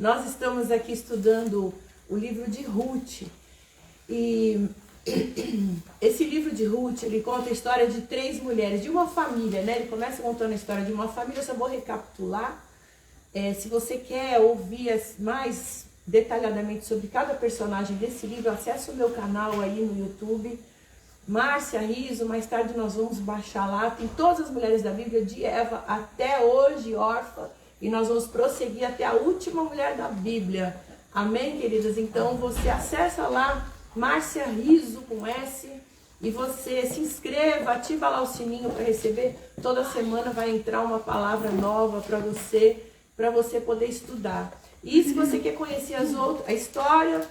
Nós estamos aqui estudando o livro de Ruth. E esse livro de Ruth, ele conta a história de 3 mulheres, de uma família, né? Ele começa contando a história de uma família, eu só vou recapitular. Se você quer ouvir mais detalhadamente sobre cada personagem desse livro, acesse o meu canal aí no YouTube, Márcia Riso. Mais tarde nós vamos baixar lá, tem todas as mulheres da Bíblia, de Eva até hoje órfã, e nós vamos prosseguir até a última mulher da Bíblia. Amém, queridas? Então você acessa lá, Márcia Riso com S, e você se inscreva, ativa lá o sininho para receber. Toda semana vai entrar uma palavra nova para você poder estudar. E se você quer conhecer a história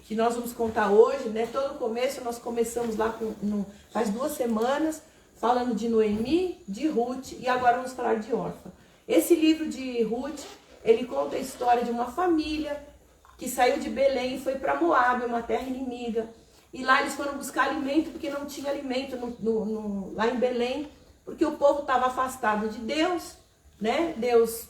que nós vamos contar hoje, né? Todo o começo nós começamos lá faz 2 semanas, falando de Noemi, de Ruth, e agora vamos falar de Orfa. Esse livro de Ruth, ele conta a história de uma família que saiu de Belém e foi para Moabe, uma terra inimiga. E lá eles foram buscar alimento, porque não tinha alimento lá em Belém, porque o povo estava afastado de Deus, né? Deus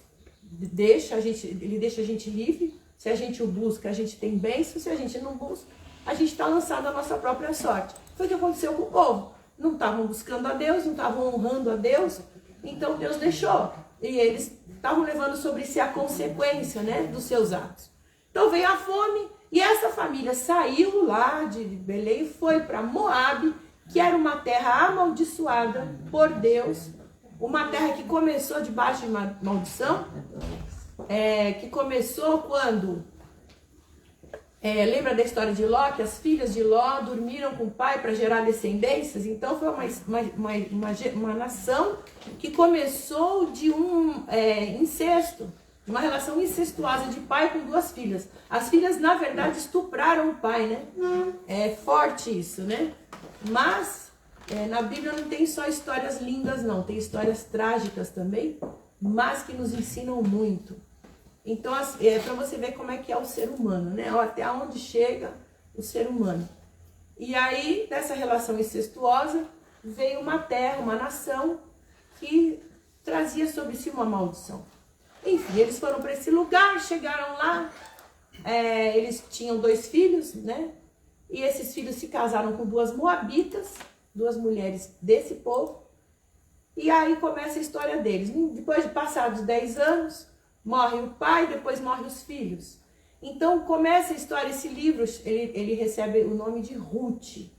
ele deixa a gente livre. Se a gente o busca, a gente tem bênção. Se a gente não busca, a gente está lançado à nossa própria sorte. Foi o que aconteceu com o povo. Não estavam buscando a Deus, não estavam honrando a Deus, então Deus deixou. E eles estavam levando sobre si a consequência, né, dos seus atos. Então veio a fome e essa família saiu lá de Belém e foi para Moabe, que era uma terra amaldiçoada por Deus, uma terra que começou debaixo de uma maldição, que começou quando, lembra da história de Ló, que as filhas de Ló dormiram com o pai para gerar descendências? Então foi uma nação que começou de um incesto, de uma relação incestuosa de pai com 2 filhas. As filhas, na verdade, estupraram o pai, né? É forte isso, né? Mas na Bíblia não tem só histórias lindas, não. Tem histórias trágicas também, mas que nos ensinam muito. Então, para você ver como é que é o ser humano, né? Até onde chega o ser humano. E aí, dessa relação incestuosa, veio uma terra, uma nação que trazia sobre si uma maldição. Enfim, eles foram para esse lugar, chegaram lá, eles tinham 2 filhos, né? E esses filhos se casaram com 2 moabitas, 2 mulheres desse povo. E aí começa a história deles. Depois de passados 10 anos, morre o pai, depois morrem os filhos. Então começa a história, esse livro, ele recebe o nome de Ruth,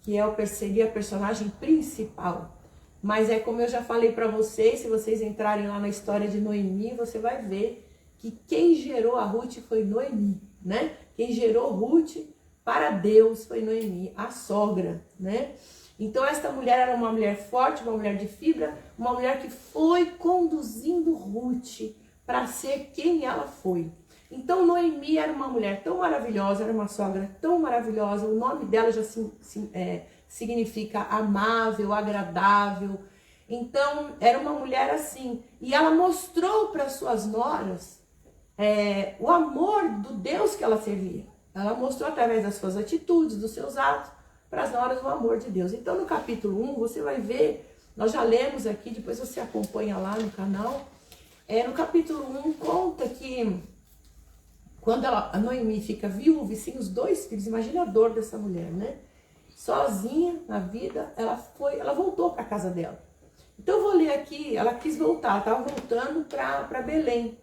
que seria a personagem principal. Mas como eu já falei para vocês, se vocês entrarem lá na história de Noemi, você vai ver que quem gerou a Ruth foi Noemi, né? Quem gerou Ruth para Deus foi Noemi, a sogra, né? Então esta mulher era uma mulher forte, uma mulher de fibra, uma mulher que foi conduzindo Ruth para ser quem ela foi. Então Noemi era uma mulher tão maravilhosa, era uma sogra tão maravilhosa, o nome dela já significa amável, agradável. Então era uma mulher assim, e ela mostrou para suas noras o amor do Deus que ela servia. Ela mostrou através das suas atitudes, dos seus atos, para as noras o amor de Deus. Então no capítulo 1 você vai ver, nós já lemos aqui, depois você acompanha lá no canal. No capítulo 1 conta que quando a Noemi fica viúva e sem os 2 filhos, imagina a dor dessa mulher, né? Sozinha na vida, ela voltou para a casa dela. Então eu vou ler aqui, ela quis voltar, ela estava voltando para Belém.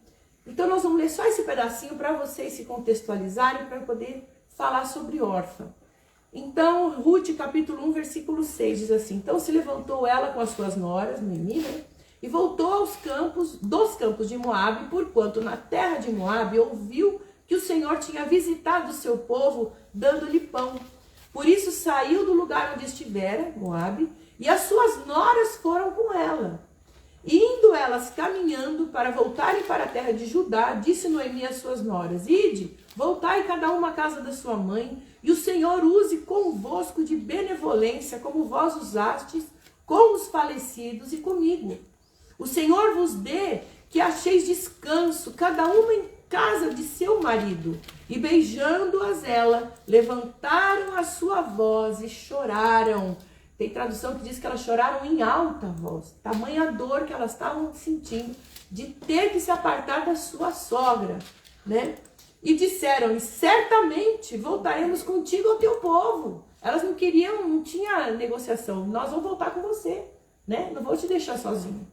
Então nós vamos ler só esse pedacinho para vocês se contextualizarem, para poder falar sobre órfã. Então, Ruth, capítulo 1, versículo 6, diz assim: então se levantou ela com as suas noras, Noemi, né? E voltou dos campos de Moabe, porquanto na terra de Moabe ouviu que o Senhor tinha visitado o seu povo, dando-lhe pão. Por isso saiu do lugar onde estivera, Moabe, e as suas noras foram com ela. E indo elas caminhando para voltarem para a terra de Judá, disse Noemi às suas noras: ide, voltai cada uma à casa da sua mãe, e o Senhor use convosco de benevolência, como vós usastes com os falecidos e comigo. O Senhor vos dê que acheis descanso, cada uma em casa de seu marido. E beijando-as ela, levantaram a sua voz e choraram. Tem tradução que diz que elas choraram em alta voz. Tamanha dor que elas estavam sentindo, de ter que se apartar da sua sogra, né? E disseram, certamente voltaremos contigo ao teu povo. Elas não queriam, não tinha negociação. Nós vamos voltar com você, né? Não vou te deixar sozinho.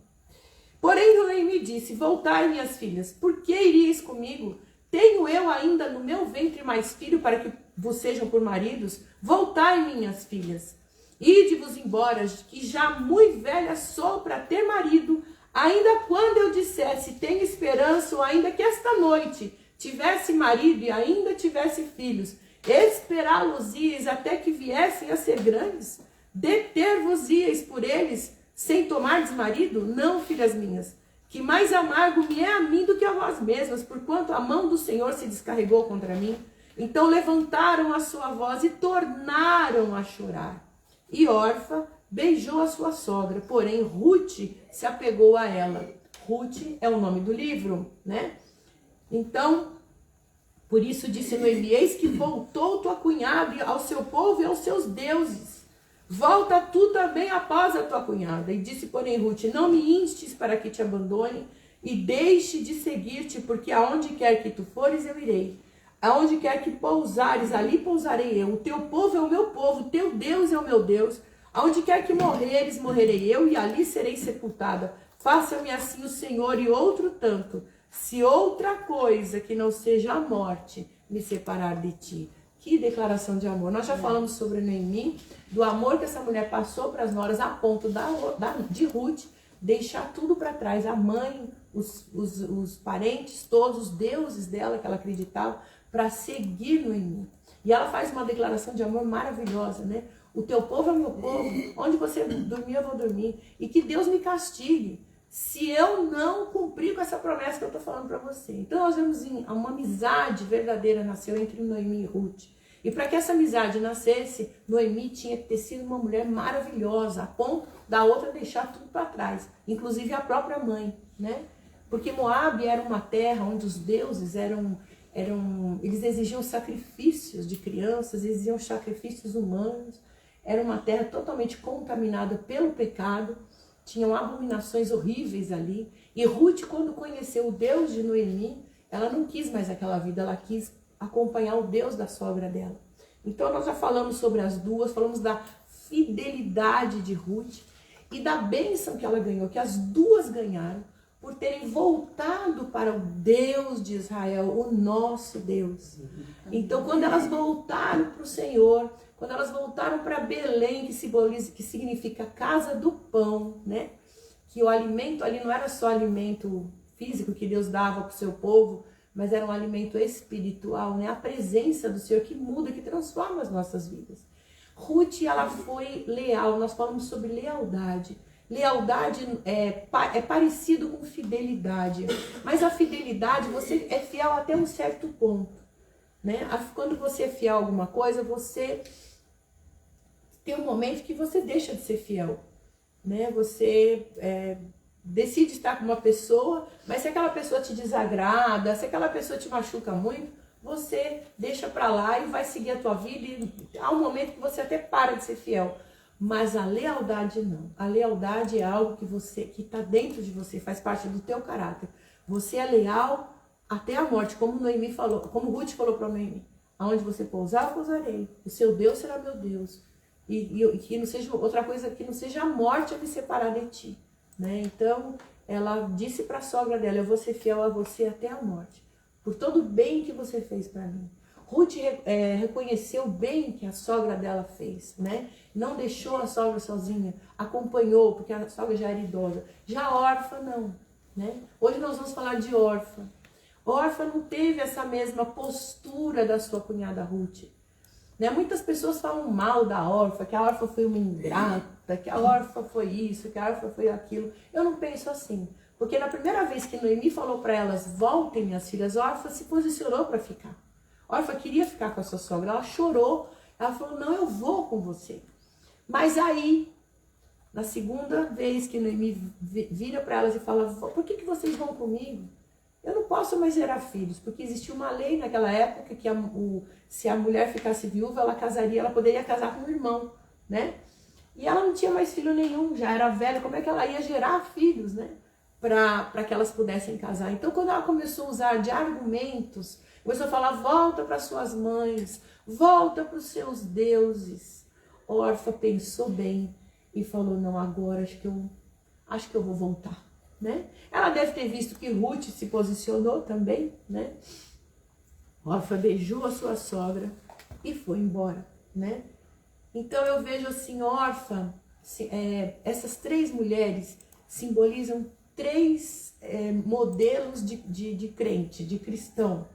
Porém, Noemi disse, voltai, minhas filhas, por que iríeis comigo? Tenho eu ainda no meu ventre mais filho para que vos sejam por maridos? Voltai, minhas filhas. Ide-vos embora, que já muito velha sou para ter marido. Ainda quando eu dissesse, tenho esperança, ou ainda que esta noite tivesse marido e ainda tivesse filhos, esperá-los-ias até que viessem a ser grandes? Deter-vos-ias por eles, sem tomardes marido? Não, filhas minhas, que mais amargo me é a mim do que a vós mesmas, porquanto a mão do Senhor se descarregou contra mim. Então levantaram a sua voz e tornaram a chorar. E Orfa beijou a sua sogra, porém Ruth se apegou a ela. Ruth é o nome do livro, né? Então, por isso disse Noemi, eis que voltou tua cunhada ao seu povo e aos seus deuses. Volta tu também após a tua cunhada. E disse, porém, Ruth, não me instes para que te abandone e deixe de seguir-te, porque aonde quer que tu fores, eu irei. Aonde quer que pousares, ali pousarei eu. O teu povo é o meu povo, o teu Deus é o meu Deus. Aonde quer que morreres, morrerei eu, e ali serei sepultada. Faça-me assim o Senhor e outro tanto, se outra coisa que não seja a morte me separar de ti. Que declaração de amor. Nós já falamos sobre Noemi, do amor que essa mulher passou para as noras, a ponto de Ruth deixar tudo para trás. A mãe, os parentes, todos os deuses dela que ela acreditava, para seguir Noemi. E ela faz uma declaração de amor maravilhosa, né? O teu povo é o meu povo, onde você dormir eu vou dormir. E que Deus me castigue se eu não cumprir com essa promessa que eu estou falando para você. Então nós vemos uma amizade verdadeira nasceu entre Noemi e Ruth. E para que essa amizade nascesse, Noemi tinha que ter sido uma mulher maravilhosa, a ponto da outra deixar tudo para trás, inclusive a própria mãe, né? Porque Moabe era uma terra onde os deuses eles exigiam sacrifícios de crianças, exigiam sacrifícios humanos. Era uma terra totalmente contaminada pelo pecado. Tinham abominações horríveis ali. E Ruth, quando conheceu o Deus de Noemi, ela não quis mais aquela vida, ela quis acompanhar o Deus da sogra dela. Então nós já falamos sobre as duas, falamos da fidelidade de Ruth e da bênção que ela ganhou, que as duas ganharam, por terem voltado para o Deus de Israel, o nosso Deus. Então quando elas voltaram para o Senhor, quando elas voltaram para Belém, que significa casa do pão, né? Que o alimento ali não era só alimento físico que Deus dava para o seu povo, mas era um alimento espiritual, né? A presença do Senhor que muda, que transforma as nossas vidas. Ruth, ela foi leal, nós falamos sobre lealdade. Lealdade é parecido com fidelidade, mas a fidelidade, você é fiel até um certo ponto, né? Quando você é fiel a alguma coisa, você tem um momento que você deixa de ser fiel, né? Você decide estar com uma pessoa, mas se aquela pessoa te desagrada, se aquela pessoa te machuca muito, você deixa pra lá e vai seguir a tua vida e há um momento que você até para de ser fiel. Mas a lealdade não. A lealdade é algo que está dentro de você, faz parte do teu caráter. Você é leal até a morte, como Noemi falou, como Ruth falou para Noemi. Aonde você pousar, eu pousarei. O seu Deus será meu Deus. E que não seja outra coisa, que não seja a morte a me separar de ti. Né? Então, ela disse para a sogra dela, eu vou ser fiel a você até a morte, por todo o bem que você fez para mim. Ruth reconheceu o bem que a sogra dela fez, né? Não deixou a sogra sozinha, acompanhou, porque a sogra já era idosa. Já Orfa não, né? Hoje nós vamos falar de Orfa. Orfa não teve essa mesma postura da sua cunhada Ruth. Né? Muitas pessoas falam mal da Orfa, que a Orfa foi uma ingrata, que a Orfa foi isso, que a Orfa foi aquilo. Eu não penso assim, porque na primeira vez que Noemi falou para elas, voltem minhas filhas, Orfa se posicionou para ficar. Orfa queria ficar com a sua sogra, ela chorou, ela falou, não, eu vou com você. Mas aí, na segunda vez que Noemi vira para elas e fala, por que vocês vão comigo? Eu não posso mais gerar filhos, porque existia uma lei naquela época que se a mulher ficasse viúva, ela poderia casar com um irmão, né? E ela não tinha mais filho nenhum, já era velha, como é que ela ia gerar filhos, né? para que elas pudessem casar. Então, quando ela começou a usar de argumentos, começou a falar, volta para suas mães, volta para os seus deuses. Orfa pensou bem e falou, não, agora acho que eu vou voltar, né? Ela deve ter visto que Ruth se posicionou também, né? Orfa beijou a sua sogra e foi embora, né? Então eu vejo assim, Orfa, essas 3 mulheres simbolizam 3 modelos de crente, de cristão.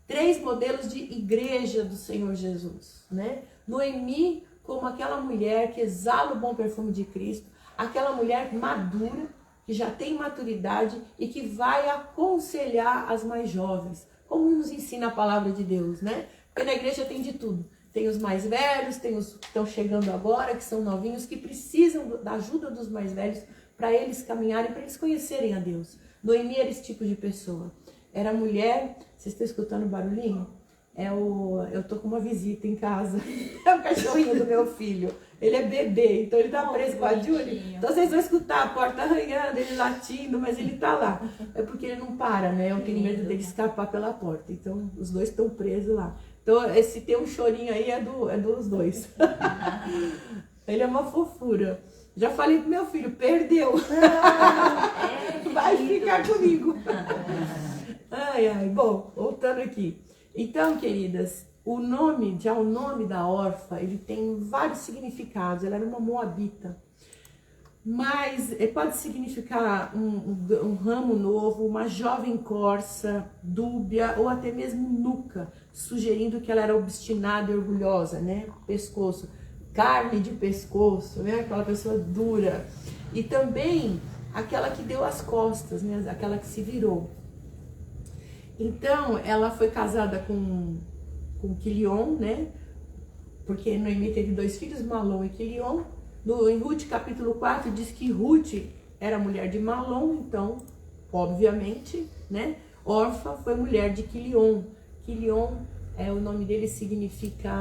3 modelos de igreja do Senhor Jesus, né? Noemi, como aquela mulher que exala o bom perfume de Cristo, aquela mulher madura, que já tem maturidade e que vai aconselhar as mais jovens, como nos ensina a palavra de Deus, né? Porque na igreja tem de tudo. Tem os mais velhos, tem os que estão chegando agora, que são novinhos, que precisam da ajuda dos mais velhos para eles caminharem, para eles conhecerem a Deus. Noemi era esse tipo de pessoa. Era mulher, vocês estão escutando o barulhinho? Eu tô com uma visita em casa. É o cachorrinho do meu filho. Ele é bebê, então ele tá preso com a Júlia. Então vocês vão escutar a porta arranhando, ele latindo, mas ele tá lá. É porque ele não para, né? Eu tenho medo dele escapar pela porta. Então os dois estão presos lá. Então se tem um chorinho aí é dos dois. Ele é uma fofura. Já falei pro meu filho, perdeu. Vai ficar comigo. Ai, bom, voltando aqui. Então, queridas, o nome da Orfa, ele tem vários significados. Ela era uma moabita. Mas pode significar um ramo novo, uma jovem corça, dúbia ou até mesmo nuca, sugerindo que ela era obstinada e orgulhosa, né? Pescoço, carne de pescoço, né? Aquela pessoa dura. E também aquela que deu as costas, né? Aquela que se virou. Então, ela foi casada com Quilion, né? Porque Noemi teve 2 filhos, Malom e Quilion. Em Ruth capítulo 4 diz que Ruth era mulher de Malom, então, obviamente, né? Orfa foi mulher de Quilion. Quilion, o nome dele significa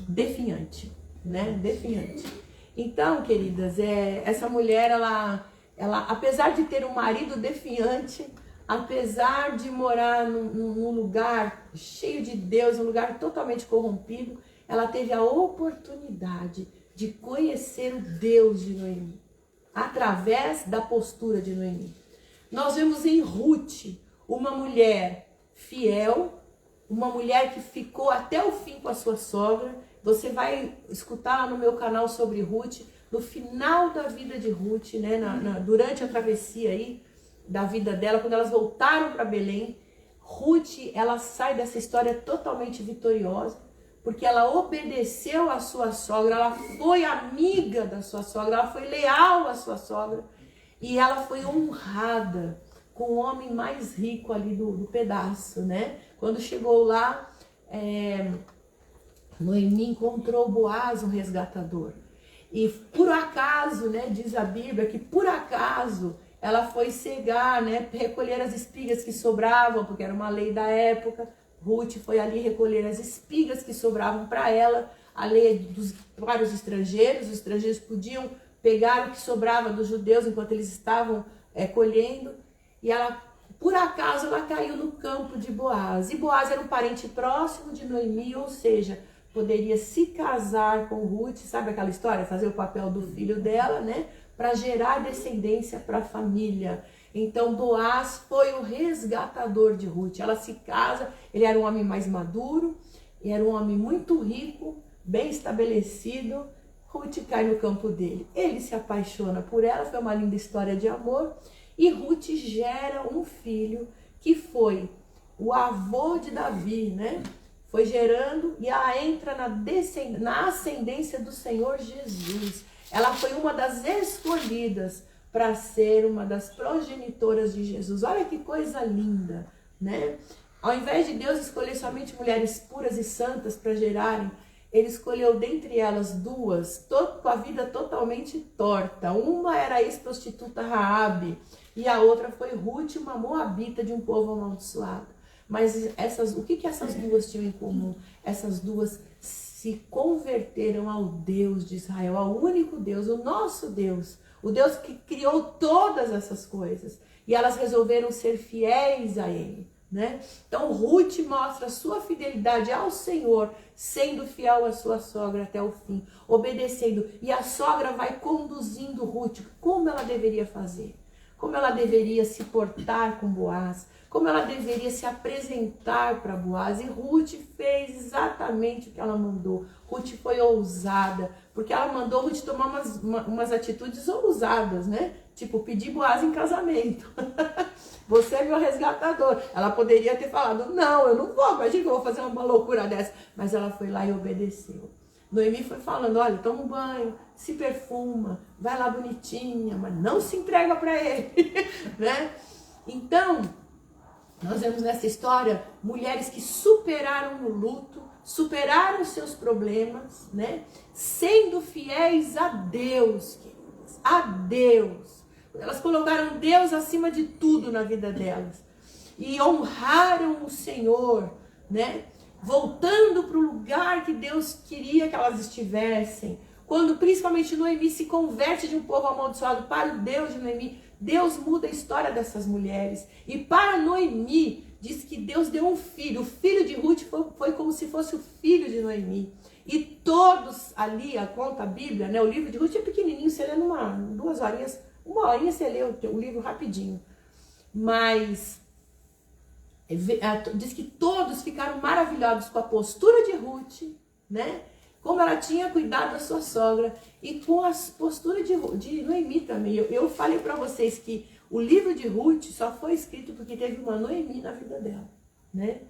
definhante, né? Definhante. Então, queridas, essa mulher, ela, apesar de ter um marido definhante, apesar de morar num lugar cheio de Deus, um lugar totalmente corrompido, ela teve a oportunidade de conhecer o Deus de Noemi, através da postura de Noemi. Nós vemos em Ruth uma mulher fiel, uma mulher que ficou até o fim com a sua sogra. Você vai escutar lá no meu canal sobre Ruth, no final da vida de Ruth, né, durante a travessia aí da vida dela, quando elas voltaram para Belém, Ruth, ela sai dessa história totalmente vitoriosa, porque ela obedeceu à sua sogra, ela foi amiga da sua sogra, ela foi leal à sua sogra, e ela foi honrada com o homem mais rico ali do pedaço, né? Quando chegou lá, Noemi encontrou Boaz, um resgatador. E por acaso, né, diz a Bíblia que por acaso ela foi cegar, né, recolher as espigas que sobravam, porque era uma lei da época. Ruth foi ali recolher as espigas que sobravam para ela, a lei para os estrangeiros podiam pegar o que sobrava dos judeus enquanto eles estavam colhendo, e ela, por acaso, ela caiu no campo de Boaz, e Boaz era um parente próximo de Noemi, ou seja, poderia se casar com Ruth, sabe aquela história? Fazer o papel do filho dela, né? Para gerar descendência para a família. Então Boaz foi o resgatador de Ruth. Ela se casa, ele era um homem mais maduro, era um homem muito rico, bem estabelecido. Ruth cai no campo dele. Ele se apaixona por ela, foi uma linda história de amor. E Ruth gera um filho que foi o avô de Davi, né? Foi gerando e ela entra na ascendência do Senhor Jesus. Ela foi uma das escolhidas para ser uma das progenitoras de Jesus. Olha que coisa linda, né? Ao invés de Deus escolher somente mulheres puras e santas para gerarem, ele escolheu dentre elas 2, com a vida totalmente torta. Uma era a ex-prostituta Raabe e a outra foi Ruth, uma moabita de um povo amaldiçoado. Mas o que essas 2 tinham em comum? Essas 2 se converteram ao Deus de Israel, ao único Deus, o nosso Deus, o Deus que criou todas essas coisas. E elas resolveram ser fiéis a Ele, né? Então Ruth mostra a sua fidelidade ao Senhor, sendo fiel à sua sogra até o fim, obedecendo. E a sogra vai conduzindo Ruth, como ela deveria fazer, como ela deveria se portar com Boaz, como ela deveria se apresentar para Boaz. E Ruth fez exatamente o que ela mandou. Ruth foi ousada, porque ela mandou Ruth tomar umas atitudes ousadas, né? Tipo, pedir Boaz em casamento. Você é meu resgatador. Ela poderia ter falado, não, eu não vou, imagina que eu vou fazer uma loucura dessa. Mas ela foi lá e obedeceu. Noemi foi falando, olha, toma um banho, se perfuma, vai lá bonitinha, mas não se entrega para ele, né? Então, nós vemos nessa história mulheres que superaram o luto, superaram seus problemas, né? Sendo fiéis a Deus, queridas, a Deus. Elas colocaram Deus acima de tudo na vida delas e honraram o Senhor, né? Voltando para o lugar que Deus queria que elas estivessem. Quando principalmente Noemi se converte de um povo amaldiçoado para o Deus de Noemi, Deus muda a história dessas mulheres. E para Noemi, diz que Deus deu um filho. O filho de Ruth foi como se fosse o filho de Noemi. E todos ali, conta a Bíblia, né? O livro de Ruth é pequenininho, você lê duas horinhas, uma horinha você lê o livro rapidinho. Mas diz que todos ficaram maravilhados com a postura de Ruth, né? Como ela tinha cuidado da sua sogra e com a postura de Noemi também. Eu falei para vocês que o livro de Ruth só foi escrito porque teve uma Noemi na vida dela, né?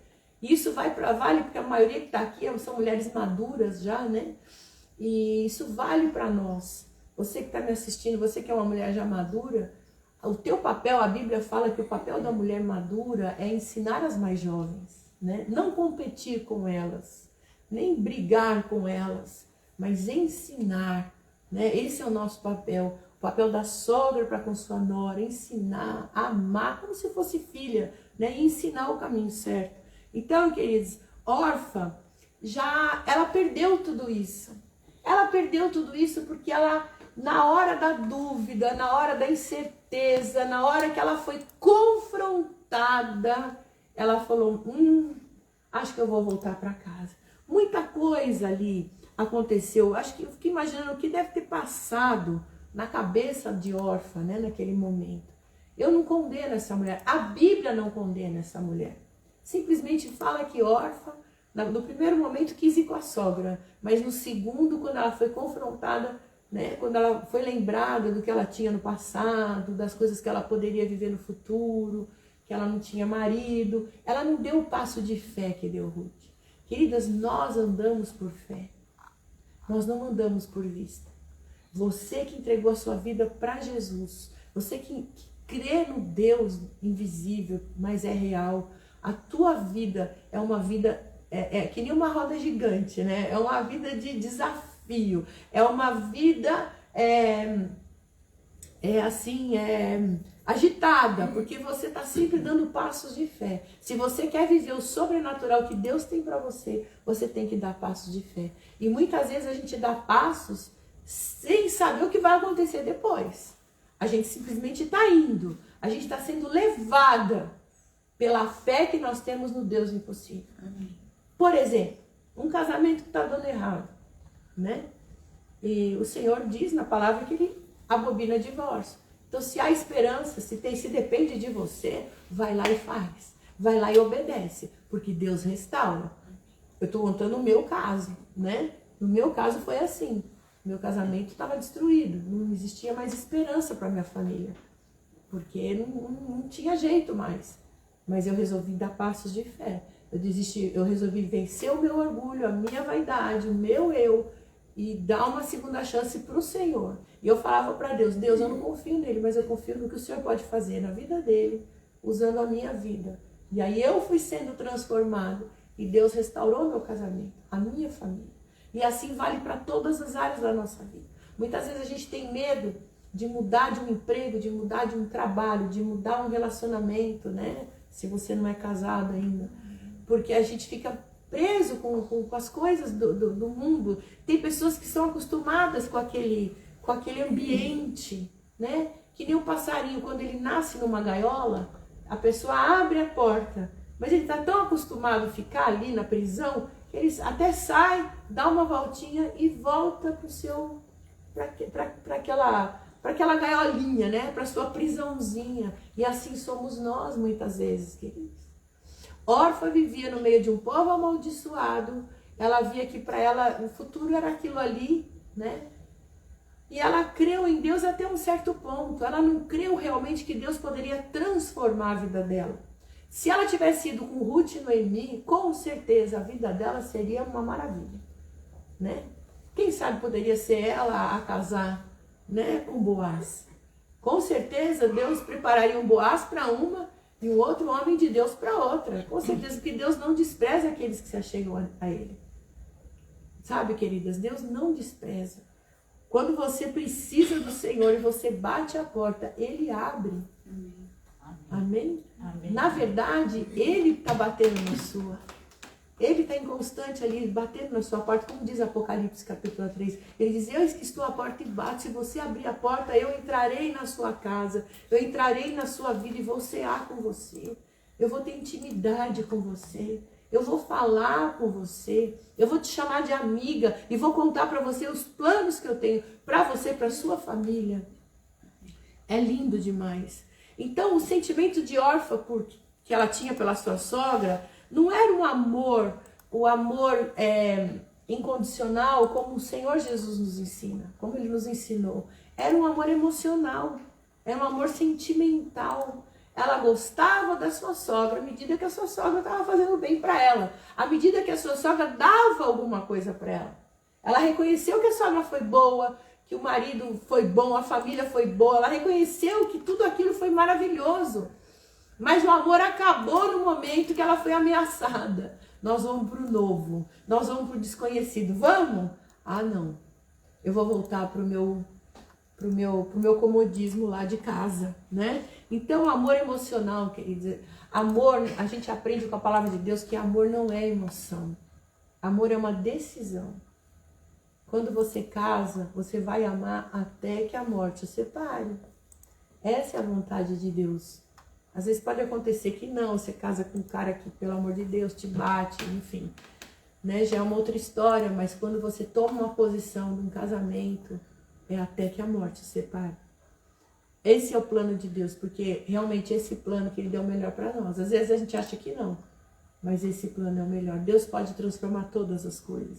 Isso vale porque a maioria que está aqui são mulheres maduras já, né? E isso vale para nós. Você que está me assistindo, você que é uma mulher já madura, o teu papel, a Bíblia fala que o papel da mulher madura é ensinar as mais jovens, né? Não competir com elas, nem brigar com elas, mas ensinar, né? Esse é o nosso papel. O papel da sogra para com sua nora, ensinar, amar como se fosse filha, né? E ensinar o caminho certo. Então, queridos, Orfa, ela perdeu tudo isso. Ela perdeu tudo isso porque ela, na hora da dúvida, na hora da incerteza, na hora que ela foi confrontada, ela falou, acho que eu vou voltar para casa. Muita coisa ali aconteceu. Acho que eu fiquei imaginando o que deve ter passado na cabeça de Orfa, né, naquele momento. Eu não condeno essa mulher. A Bíblia não condena essa mulher. Simplesmente fala que Orfa, no primeiro momento, quis ir com a sogra. Mas no segundo, quando ela foi confrontada, né, quando ela foi lembrada do que ela tinha no passado, das coisas que ela poderia viver no futuro, que ela não tinha marido, ela não deu o passo de fé que deu Ruth. Queridas, nós andamos por fé. Nós não andamos por vista. Você que entregou a sua vida para Jesus, você que crê no Deus invisível, mas é real, a tua vida é uma vida, que nem uma roda gigante, né? É uma vida de desafio, é uma vida, agitada, porque você está sempre dando passos de fé. Se você quer viver o sobrenatural que Deus tem para você, você tem que dar passos de fé. E muitas vezes a gente dá passos sem saber o que vai acontecer depois. A gente simplesmente está indo, a gente está sendo levada pela fé que nós temos no Deus impossível. Amém. Por exemplo, um casamento que está dando errado, né? E o Senhor diz na palavra que Ele abomina divórcio. Então, se há esperança, se depende de você, vai lá e faz. Vai lá e obedece, porque Deus restaura. Eu estou contando o meu caso, né? No meu caso foi assim. Meu casamento estava destruído. Não existia mais esperança para minha família. Porque não tinha jeito mais. Mas eu resolvi dar passos de fé. Eu resolvi vencer o meu orgulho, a minha vaidade, o meu eu, e dar uma segunda chance para o Senhor. E eu falava para Deus, eu não confio nele, mas eu confio no que o Senhor pode fazer na vida dele, usando a minha vida. E aí eu fui sendo transformado e Deus restaurou meu casamento, a minha família. E assim vale para todas as áreas da nossa vida. Muitas vezes a gente tem medo de mudar de um emprego, de mudar de um trabalho, de mudar um relacionamento, né? Se você não é casado ainda. Porque a gente fica preso com as coisas do mundo. Tem pessoas que são acostumadas com aquele ambiente, né? Que nem um passarinho, quando ele nasce numa gaiola, a pessoa abre a porta, mas ele está tão acostumado a ficar ali na prisão, que ele até sai, dá uma voltinha e volta para aquela gaiolinha, né? Para sua prisãozinha. E assim somos nós muitas vezes, queridos. Órfã vivia no meio de um povo amaldiçoado. Ela via que para ela o futuro era aquilo ali, né? E ela creu em Deus até um certo ponto. Ela não creu realmente que Deus poderia transformar a vida dela. Se ela tivesse ido com Ruth e Noemi, com certeza a vida dela seria uma maravilha, né? Quem sabe poderia ser ela a casar, né, com Boaz. Com certeza Deus prepararia um Boaz para uma e um outro homem de Deus para outra. Com certeza, porque Deus não despreza aqueles que se achegam a Ele. Sabe, queridas, Deus não despreza. Quando você precisa do Senhor e você bate a porta, Ele abre. Amém? Amém? Na verdade, Ele está batendo na sua. Ele está em constante ali, batendo na sua porta, como diz Apocalipse capítulo 3. Ele diz, eu que estou à porta e bato. Se você abrir a porta, eu entrarei na sua casa. Eu entrarei na sua vida e vou cear com você. Eu vou ter intimidade com você. Eu vou falar com você, eu vou te chamar de amiga e vou contar para você os planos que eu tenho para você, para sua família. É lindo demais. Então, o sentimento de órfã que ela tinha pela sua sogra não era um amor, o amor incondicional como o Senhor Jesus nos ensina, como Ele nos ensinou. Era um amor emocional, era um amor sentimental. Ela gostava da sua sogra à medida que a sua sogra estava fazendo bem para ela. À medida que a sua sogra dava alguma coisa para ela. Ela reconheceu que a sogra foi boa, que o marido foi bom, a família foi boa. Ela reconheceu que tudo aquilo foi maravilhoso. Mas o amor acabou no momento que ela foi ameaçada. Nós vamos para o novo, nós vamos para o desconhecido. Vamos? Ah, não. Eu vou voltar para o meu comodismo lá de casa, né? Então, amor emocional, queridos, amor, a gente aprende com a palavra de Deus que amor não é emoção. Amor é uma decisão. Quando você casa, você vai amar até que a morte o separe. Essa é a vontade de Deus. Às vezes pode acontecer que não, você casa com um cara que, pelo amor de Deus, te bate, enfim, né? Já é uma outra história, mas quando você toma uma posição de um casamento, é até que a morte o separe. Esse é o plano de Deus, porque realmente esse plano que Ele deu o melhor para nós. Às vezes a gente acha que não, mas esse plano é o melhor. Deus pode transformar todas as coisas.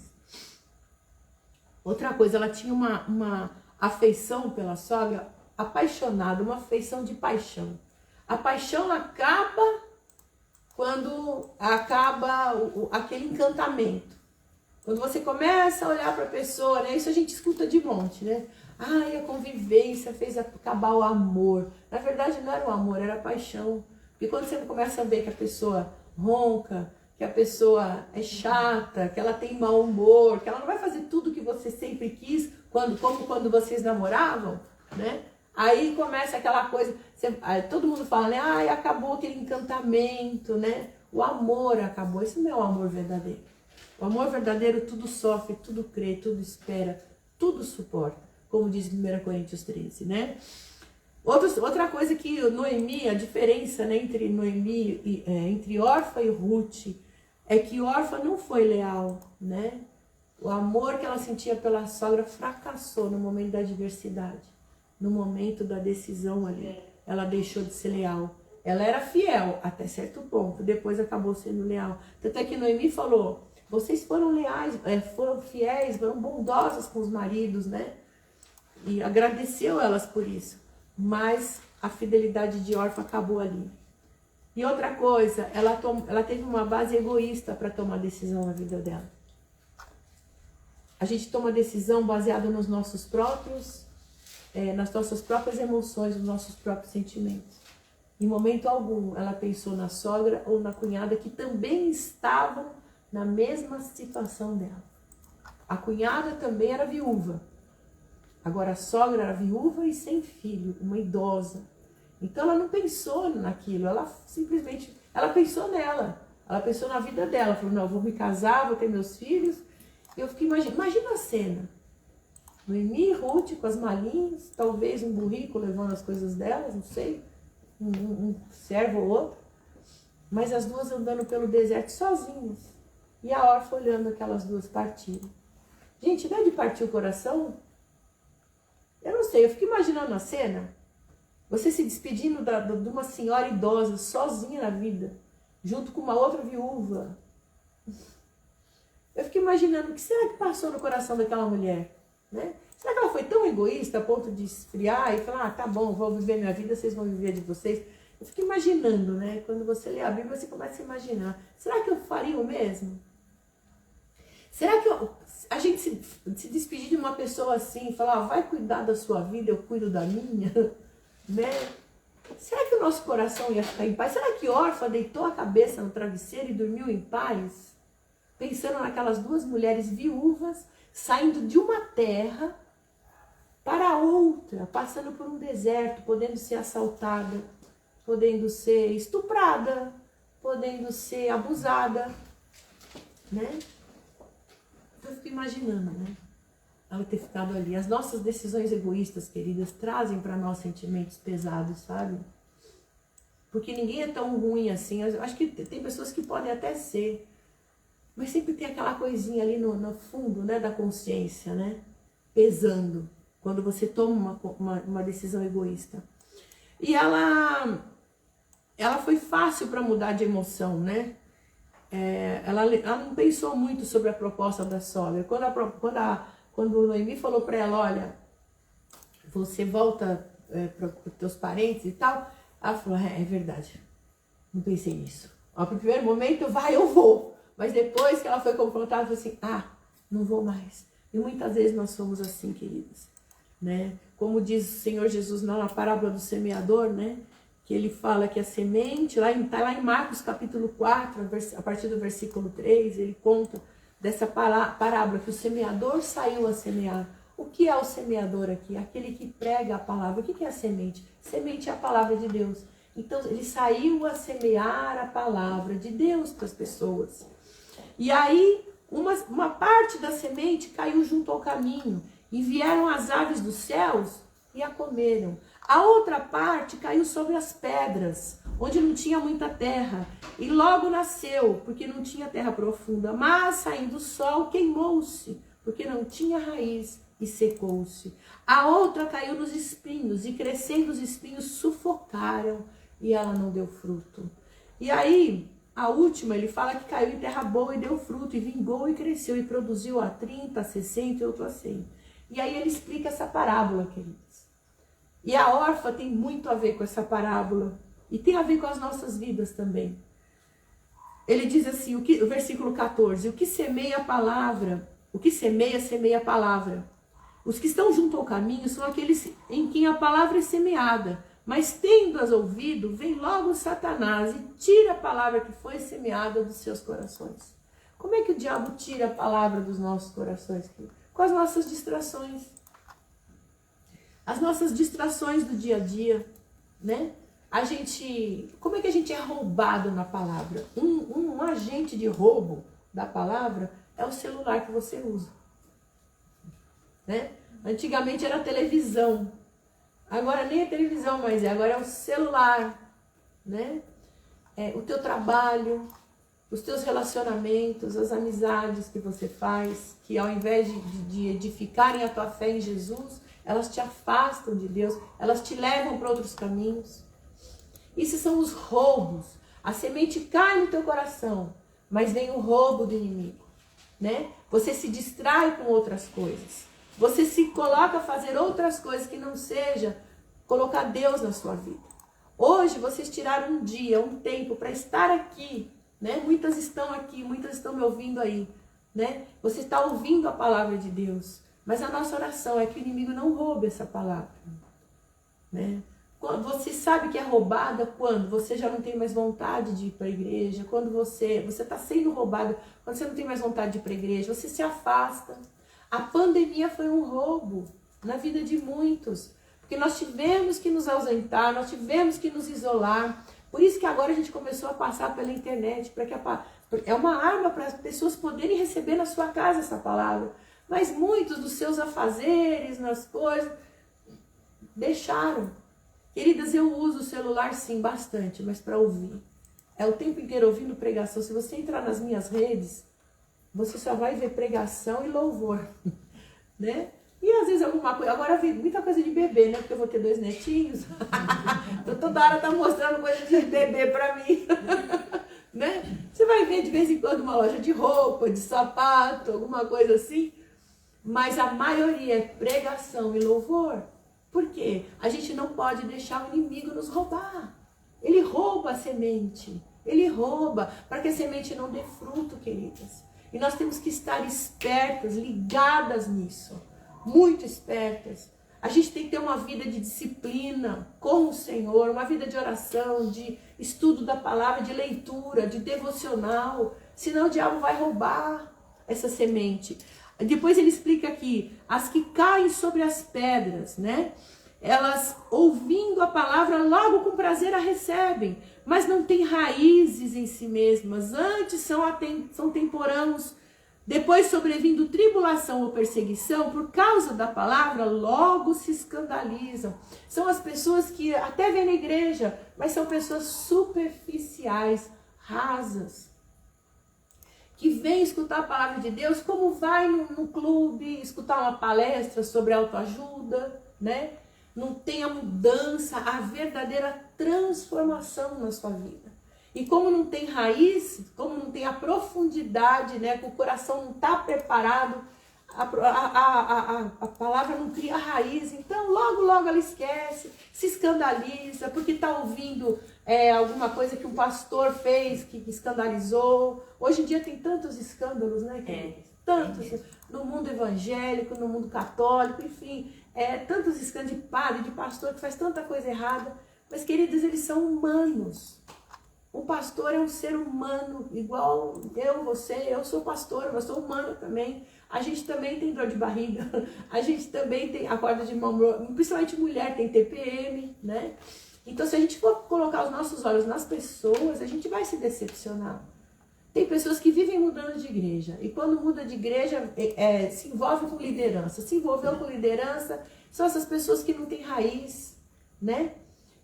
Outra coisa, ela tinha uma afeição pela sogra apaixonada, uma afeição de paixão. A paixão acaba quando acaba aquele encantamento. Quando você começa a olhar para a pessoa, né? Isso a gente escuta de monte, né? Ai, a convivência fez acabar o amor. Na verdade, não era o amor, era a paixão. Porque quando você começa a ver que a pessoa ronca, que a pessoa é chata, que ela tem mau humor, que ela não vai fazer tudo que você sempre quis, como quando vocês namoravam, né? Aí começa aquela coisa, todo mundo fala, né? Ai, acabou aquele encantamento, né? O amor acabou. Isso não é o amor verdadeiro. O amor verdadeiro tudo sofre, tudo crê, tudo espera, tudo suporta, como diz em 1 Coríntios 13, né? Outra coisa que Noemi, a diferença, né, entre Noemi, entre Orfa e Ruth, é que Orfa não foi leal, né? O amor que ela sentia pela sogra fracassou no momento da adversidade, no momento da decisão ali. Ela deixou de ser leal. Ela era fiel até certo ponto, depois acabou sendo leal. Tanto é que Noemi falou, vocês foram leais, foram fiéis, foram bondosas com os maridos, né? E agradeceu elas por isso. Mas a fidelidade de Orfa acabou ali. E outra coisa, ela teve uma base egoísta para tomar decisão na vida dela. A gente toma decisão baseada nos nossos próprios, nas nossas próprias emoções, nos nossos próprios sentimentos. Em momento algum, ela pensou na sogra ou na cunhada que também estavam na mesma situação dela. A cunhada também era viúva. Agora a sogra era viúva e sem filho, uma idosa. Então ela não pensou naquilo, ela simplesmente, ela pensou nela. Ela pensou na vida dela, falou, não, eu vou me casar, vou ter meus filhos. E eu fiquei imaginando, imagina a cena. Noemi e Ruth com as malinhas, talvez um burrico levando as coisas delas, não sei, um servo ou outro. Mas as duas andando pelo deserto sozinhas. E a órfã olhando aquelas duas partirem. Gente, não é de partir o coração? Eu não sei, eu fico imaginando a cena. Você se despedindo de uma senhora idosa, sozinha na vida, junto com uma outra viúva. Eu fico imaginando, o que será que passou no coração daquela mulher? Né? Será que ela foi tão egoísta a ponto de esfriar e falar, tá bom, vou viver minha vida, vocês vão viver de vocês? Eu fico imaginando, né? Quando você lê a Bíblia, você começa a imaginar. Será que eu faria o mesmo? Será que a gente se despedir de uma pessoa assim, falar, vai cuidar da sua vida, eu cuido da minha, né? Será que o nosso coração ia ficar em paz? Será que órfã deitou a cabeça no travesseiro e dormiu em paz? Pensando naquelas duas mulheres viúvas, saindo de uma terra para outra, passando por um deserto, podendo ser assaltada, podendo ser estuprada, podendo ser abusada, né? Eu fico imaginando, né? Ela ter ficado ali. As nossas decisões egoístas, queridas, trazem para nós sentimentos pesados, sabe? Porque ninguém é tão ruim assim. Eu acho que tem pessoas que podem até ser, mas sempre tem aquela coisinha ali no fundo, né, da consciência, né? Pesando, quando você toma uma decisão egoísta. E ela foi fácil para mudar de emoção, né? Ela não pensou muito sobre a proposta da sogra. Quando o Noemi falou para ela, olha, você volta para os teus parentes e tal, ela falou, é verdade, não pensei nisso. No primeiro momento, eu vou. Mas depois que ela foi confrontada, ela falou assim, não vou mais. E muitas vezes nós somos assim, queridas, né? Como diz o Senhor Jesus na parábola do semeador, né? Que ele fala que a semente, está lá em Marcos capítulo 4, a partir do versículo 3, ele conta dessa parábola que o semeador saiu a semear. O que é o semeador aqui? Aquele que prega a palavra. O que é a semente? Semente é a palavra de Deus. Então ele saiu a semear a palavra de Deus para as pessoas. E aí uma parte da semente caiu junto ao caminho e vieram as aves dos céus e a comeram. A outra parte caiu sobre as pedras, onde não tinha muita terra, e logo nasceu, porque não tinha terra profunda, mas saindo o sol queimou-se, porque não tinha raiz e secou-se. A outra caiu nos espinhos, e crescendo os espinhos sufocaram, e ela não deu fruto. E aí, a última, ele fala que caiu em terra boa e deu fruto, e vingou e cresceu, e produziu a 30, a 60 e outro a 100. E aí ele explica essa parábola, queridos. E a órfã tem muito a ver com essa parábola. E tem a ver com as nossas vidas também. Ele diz assim, o versículo 14. O que semeia a palavra, semeia a palavra. Os que estão junto ao caminho são aqueles em quem a palavra é semeada. Mas tendo-as ouvido, vem logo Satanás e tira a palavra que foi semeada dos seus corações. Como é que o diabo tira a palavra dos nossos corações? Com as nossas distrações. As nossas distrações do dia a dia, né? Como é que a gente é roubado na palavra? Um agente de roubo da palavra é o celular que você usa, né? Antigamente era a televisão, agora nem a televisão mais agora é o celular, né? O teu trabalho, os teus relacionamentos, as amizades que você faz, que ao invés de edificarem a tua fé em Jesus, elas te afastam de Deus, elas te levam para outros caminhos. Isso são os roubos. A semente cai no teu coração, mas vem o roubo do inimigo, né? Você se distrai com outras coisas. Você se coloca a fazer outras coisas que não seja colocar Deus na sua vida. Hoje vocês tiraram um dia, um tempo para estar aqui, né? Muitas estão aqui, muitas estão me ouvindo aí, né? Você está ouvindo a palavra de Deus. Mas a nossa oração é que o inimigo não roube essa palavra, né? Você sabe que é roubada quando você já não tem mais vontade de ir para a igreja, quando você está sendo roubado, quando você não tem mais vontade de ir para a igreja, você se afasta. A pandemia foi um roubo na vida de muitos, porque nós tivemos que nos ausentar, nós tivemos que nos isolar, Por isso que agora a gente começou a passar pela internet, é uma arma para as pessoas poderem receber na sua casa essa palavra. Mas muitos dos seus afazeres, nas coisas, deixaram. Queridas, eu uso o celular sim, bastante, mas para ouvir. É o tempo inteiro ouvindo pregação. Se você entrar nas minhas redes, você só vai ver pregação e louvor, né? E às vezes alguma coisa, agora eu vi muita coisa de bebê, né? Porque eu vou ter 2 netinhos. Então toda hora tá mostrando coisa de bebê pra mim. Né? Você vai ver de vez em quando uma loja de roupa, de sapato, alguma coisa assim. Mas a maioria é pregação e louvor. Por quê? A gente não pode deixar o inimigo nos roubar. Ele rouba a semente. Ele rouba para que a semente não dê fruto, queridas. E nós temos que estar espertas, ligadas nisso. Muito espertas. A gente tem que ter uma vida de disciplina com o Senhor, uma vida de oração, de estudo da palavra, de leitura, de devocional. Senão o diabo vai roubar essa semente. Depois ele explica aqui, as que caem sobre as pedras, né? Elas, ouvindo a palavra, logo com prazer a recebem, mas não têm raízes em si mesmas. Antes são temporãos. Depois, sobrevindo tribulação ou perseguição, por causa da palavra, logo se escandalizam. São as pessoas que até vêm na igreja, mas são pessoas superficiais, rasas, que vêm escutar a palavra de Deus, como vai no clube, escutar uma palestra sobre autoajuda, né? Não tem a mudança, a verdadeira transformação na sua vida. E como não tem raiz, como não tem a profundidade, né, que o coração não está preparado, a palavra não cria raiz, então logo ela esquece, se escandaliza, porque está ouvindo alguma coisa que um pastor fez que escandalizou. Hoje em dia tem tantos escândalos, né? Tantos, no mundo evangélico, no mundo católico, enfim, tantos escândalos de padre, de pastor que faz tanta coisa errada. Mas, queridos, eles são humanos. O pastor é um ser humano, igual eu, você, eu sou pastora, mas sou humana também. A gente também tem dor de barriga, a gente também tem a corda de mão, principalmente mulher tem TPM, né? Então, se a gente for colocar os nossos olhos nas pessoas, a gente vai se decepcionar. Tem pessoas que vivem mudando de igreja, e quando muda de igreja, se envolve com liderança. Se envolveu com liderança, são essas pessoas que não têm raiz, né?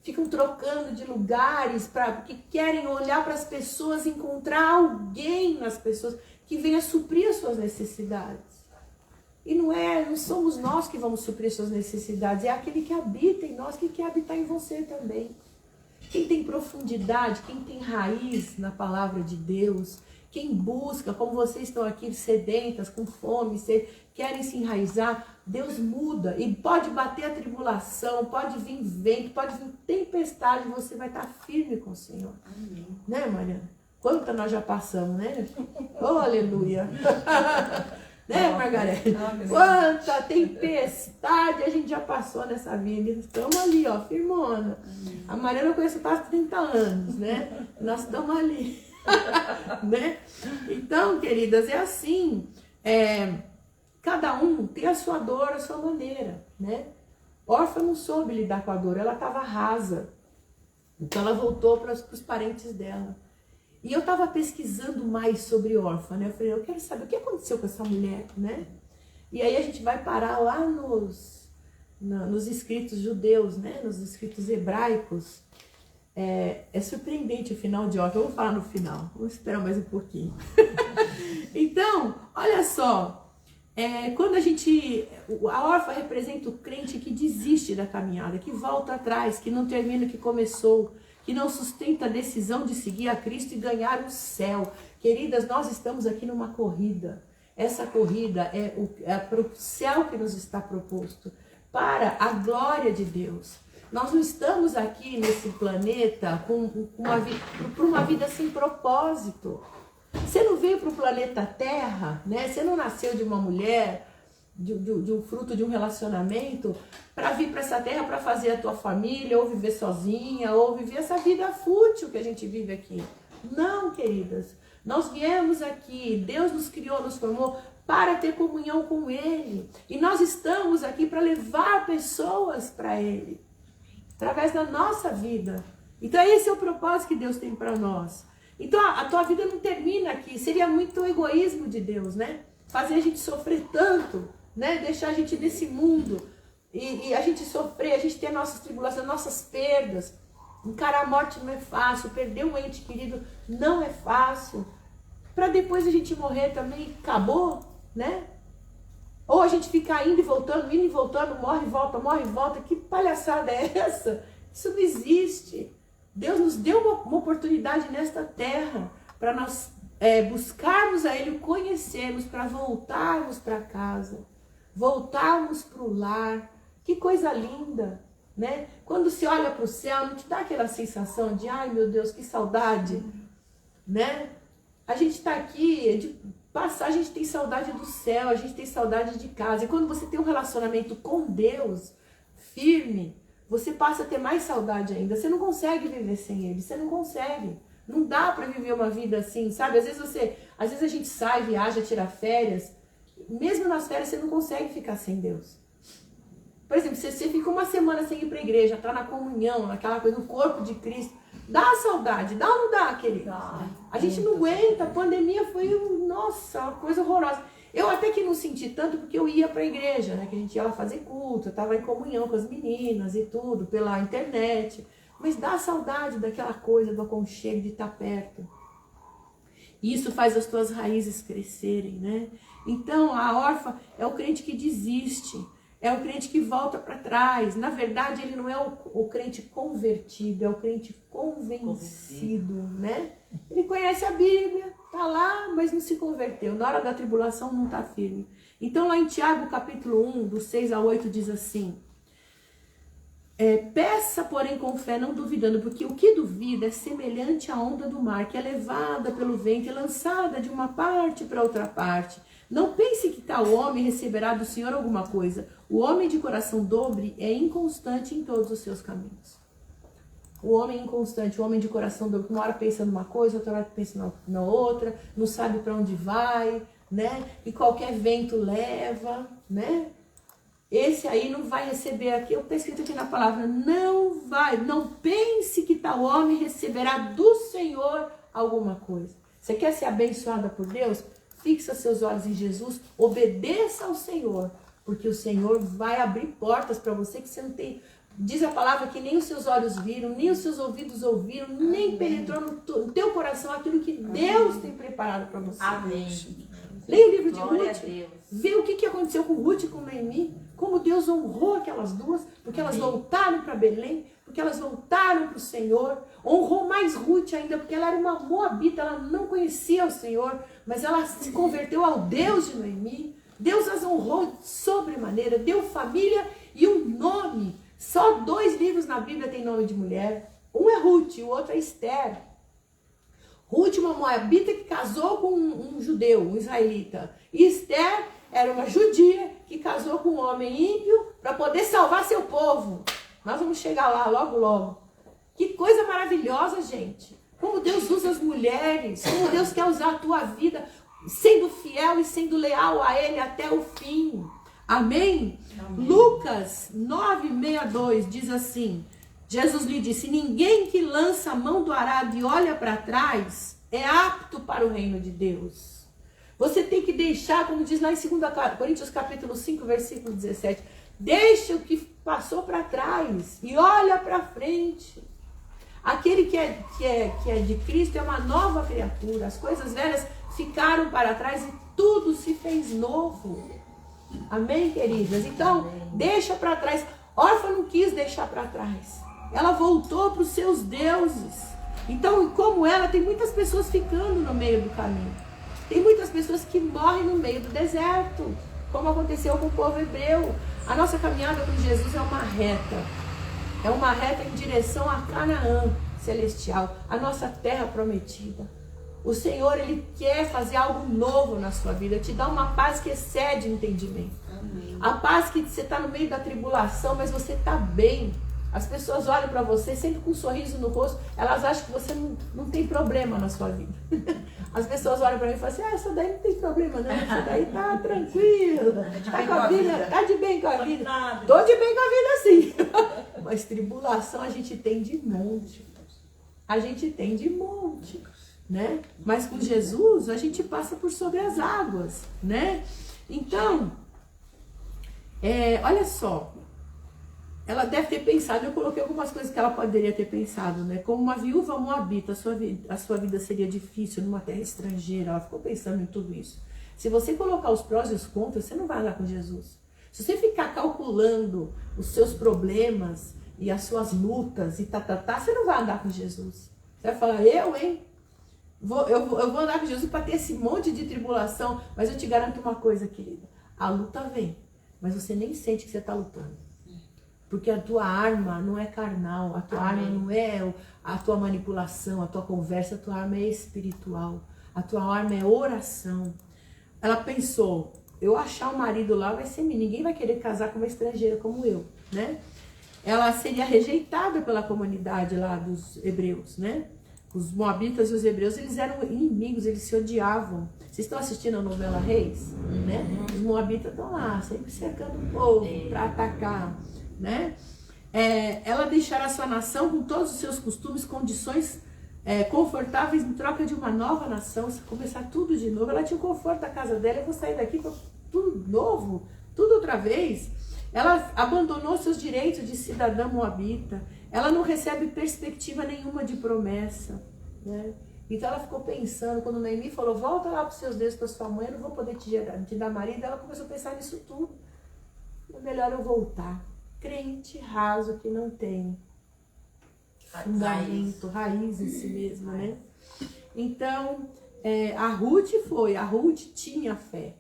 Ficam trocando de lugares porque querem olhar para as pessoas, encontrar alguém nas pessoas que venha suprir as suas necessidades. E não somos nós que vamos suprir suas necessidades, é aquele que habita em nós, que quer habitar em você também. Quem tem profundidade, quem tem raiz na palavra de Deus, quem busca, como vocês estão aqui sedentas, com fome, querem se enraizar, Deus muda. E pode bater a tribulação, pode vir vento, pode vir tempestade, você vai estar firme com o Senhor. Amém. Né, Mariana? Quanta nós já passamos, né? Oh, aleluia! Né, Margarete? Quanta tempestade a gente já passou nessa vida. Estamos ali, ó, firmona. A Mariana eu conheço há 30 anos, né? Nós estamos ali. Né? Então, queridas, é assim. Cada um tem a sua dor, a sua maneira, né? Órfã não soube lidar com a dor, ela estava rasa. Então ela voltou para os parentes dela. E eu estava pesquisando mais sobre órfã, né? Eu falei, eu quero saber o que aconteceu com essa mulher, né? E aí a gente vai parar lá nos escritos judeus, né? Nos escritos hebraicos. É surpreendente o final de órfã. Eu vou falar no final, vamos esperar mais um pouquinho. Então, olha só. Quando a órfã representa o crente que desiste da caminhada, que volta atrás, que não termina o que começou, que não sustenta a decisão de seguir a Cristo e ganhar o céu. Queridas, nós estamos aqui numa corrida. Essa corrida é para o céu que nos está proposto, para a glória de Deus. Nós não estamos aqui nesse planeta por uma vida sem propósito. Você não veio para o planeta Terra, né? Você não nasceu de uma mulher, de um fruto de um relacionamento, para vir para essa terra para fazer a tua família, ou viver sozinha, ou viver essa vida fútil que a gente vive aqui. Não, queridas. Nós viemos aqui, Deus nos criou, nos formou para ter comunhão com Ele. E nós estamos aqui para levar pessoas para Ele, através da nossa vida. Então esse é o propósito que Deus tem para nós. Então a tua vida não termina aqui. Seria muito egoísmo de Deus, né? Fazer a gente sofrer tanto, né? Deixar a gente nesse mundo e a gente sofrer, a gente ter nossas tribulações, nossas perdas. Encarar a morte não é fácil, perder um ente querido não é fácil. Para depois a gente morrer também, acabou, né? Ou a gente ficar indo e voltando, morre e volta. Que palhaçada é essa? Isso não existe. Deus nos deu uma oportunidade nesta terra para nós buscarmos a Ele, conhecermos, para voltarmos para casa, voltarmos para o lar. Que coisa linda, né? Quando se olha para o céu, não te dá aquela sensação de, ai meu Deus, que saudade, né? A gente está aqui, de passar, a gente tem saudade do céu, a gente tem saudade de casa. E quando você tem um relacionamento com Deus firme, você passa a ter mais saudade ainda. Você não consegue viver sem Ele, você não consegue. Não dá para viver uma vida assim, sabe? Às vezes a gente sai, viaja, tira férias. Mesmo nas férias você não consegue ficar sem Deus. Por exemplo, você fica uma semana sem ir para a igreja, tá na comunhão, naquela coisa, no corpo de Cristo. Dá saudade, dá ou não dá, querido? A gente não aguenta, a pandemia foi, nossa, uma coisa horrorosa. Eu até que não senti tanto porque eu ia para a igreja, né? Que a gente ia lá fazer culto, eu estava em comunhão com as meninas e tudo, pela internet. Mas dá saudade daquela coisa, do aconchego, de estar perto. E isso faz as tuas raízes crescerem, né? Então, a órfã é o crente que desiste. É o crente que volta para trás. Na verdade, ele não é o crente convertido, é o crente convencido, né? Ele conhece a Bíblia, tá lá, mas não se converteu. Na hora da tribulação não está firme. Então, lá em Tiago, capítulo 1, do 6 ao 8, diz assim: peça, porém, com fé, não duvidando, porque o que duvida é semelhante à onda do mar, que é levada pelo vento e lançada de uma parte para outra parte. Não pense que tal homem receberá do Senhor alguma coisa. O homem de coração dobre é inconstante em todos os seus caminhos. O homem inconstante, o homem de coração dobre, uma hora pensa numa coisa, outra hora pensa na outra, não sabe para onde vai, né? E qualquer vento leva, né? Esse aí não vai receber aqui, eu escrito aqui na palavra, não pense que tal homem receberá do Senhor alguma coisa. Você quer ser abençoada por Deus? Fixa seus olhos em Jesus, obedeça ao Senhor, porque o Senhor vai abrir portas para você que você não tem. Diz a palavra que nem os seus olhos viram, nem os seus ouvidos ouviram, nem penetrou no teu coração aquilo que Deus tem preparado para você. Amém. Leia o livro de Ruth, vê o que aconteceu com Ruth e com Noemi, como Deus honrou aquelas duas, porque elas voltaram para Belém, porque elas voltaram para o Senhor. Honrou mais Ruth ainda, porque ela era uma moabita, ela não conhecia o Senhor, mas ela se converteu ao Deus de Noemi. Deus as honrou sobremaneira, deu família e um nome. Só 2 livros na Bíblia tem nome de mulher. Um é Ruth, o outro é Esther. Ruth, uma moabita que casou com um judeu, um israelita. E Esther era uma judia que casou com um homem ímpio para poder salvar seu povo. Nós vamos chegar lá logo, logo. Que coisa maravilhosa, gente. Como Deus usa as mulheres, como Deus quer usar a tua vida, sendo fiel e sendo leal a Ele até o fim. Amém? Amém. Lucas 9:62 diz assim: Jesus lhe disse: ninguém que lança a mão do arado e olha para trás é apto para o reino de Deus. Você tem que deixar, como diz lá em 2 Coríntios capítulo 5, versículo 17, deixa o que passou para trás e olha para frente. Aquele que é de Cristo é uma nova criatura. As coisas velhas ficaram para trás e tudo se fez novo. Amém, queridas? Então, amém. Deixa para trás. Órfã não quis deixar para trás. Ela voltou para os seus deuses. Então, como ela, tem muitas pessoas ficando no meio do caminho. Tem muitas pessoas que morrem no meio do deserto, como aconteceu com o povo hebreu. A nossa caminhada com Jesus é uma reta. É uma reta em direção a Canaã celestial, a nossa terra prometida. O Senhor, Ele quer fazer algo novo na sua vida, te dá uma paz que excede entendimento. Amém. A paz que você está no meio da tribulação, mas você está bem. As pessoas olham para você sempre com um sorriso no rosto, elas acham que você não tem problema na sua vida. As pessoas olham para mim e falam assim: essa daí não tem problema não, essa daí tá tranquila, tá com a vida, tá de bem com a vida. Tô de bem com a vida sim. Mas tribulação a gente tem de monte. a gente tem de monte, né? Mas com Jesus a gente passa por sobre as águas, né? Então, olha só, ela deve ter pensado, eu coloquei algumas coisas que ela poderia ter pensado, né? Como uma viúva moabita, a sua vida seria difícil numa terra estrangeira. Ela ficou pensando em tudo isso. Se você colocar os prós e os contras, você não vai andar com Jesus. Se você ficar calculando os seus problemas e as suas lutas e você não vai andar com Jesus. Você vai falar, hein? Eu vou andar com Jesus para ter esse monte de tribulação, mas eu te garanto uma coisa, querida. A luta vem, mas você nem sente que você está lutando. Porque a tua arma não é carnal, a tua arma não é a tua manipulação, a tua conversa, a tua arma é espiritual. A tua arma é oração. Ela pensou, eu achar um marido lá vai ser ninguém vai querer casar com uma estrangeira como eu, né? Ela seria rejeitada pela comunidade lá dos hebreus, né? Os moabitas e os hebreus, eles eram inimigos, eles se odiavam. Vocês estão assistindo a novela Reis, né? Os moabitas estão lá, sempre cercando o povo para atacar, né? Ela deixará sua nação com todos os seus costumes, condições confortáveis em troca de uma nova nação, se começar tudo de novo. Ela tinha o conforto da casa dela, eu vou sair daqui para tudo novo, tudo outra vez. Ela abandonou seus direitos de cidadã moabita. Ela não recebe perspectiva nenhuma de promessa, né? Então ela ficou pensando, quando Noemi falou, volta lá para os seus deuses, para sua mãe, eu não vou poder te dar marido. Ela começou a pensar nisso tudo. É melhor eu voltar. Crente raso que não tem fundamento, raiz em si mesmo, né? Então, a Ruth tinha fé.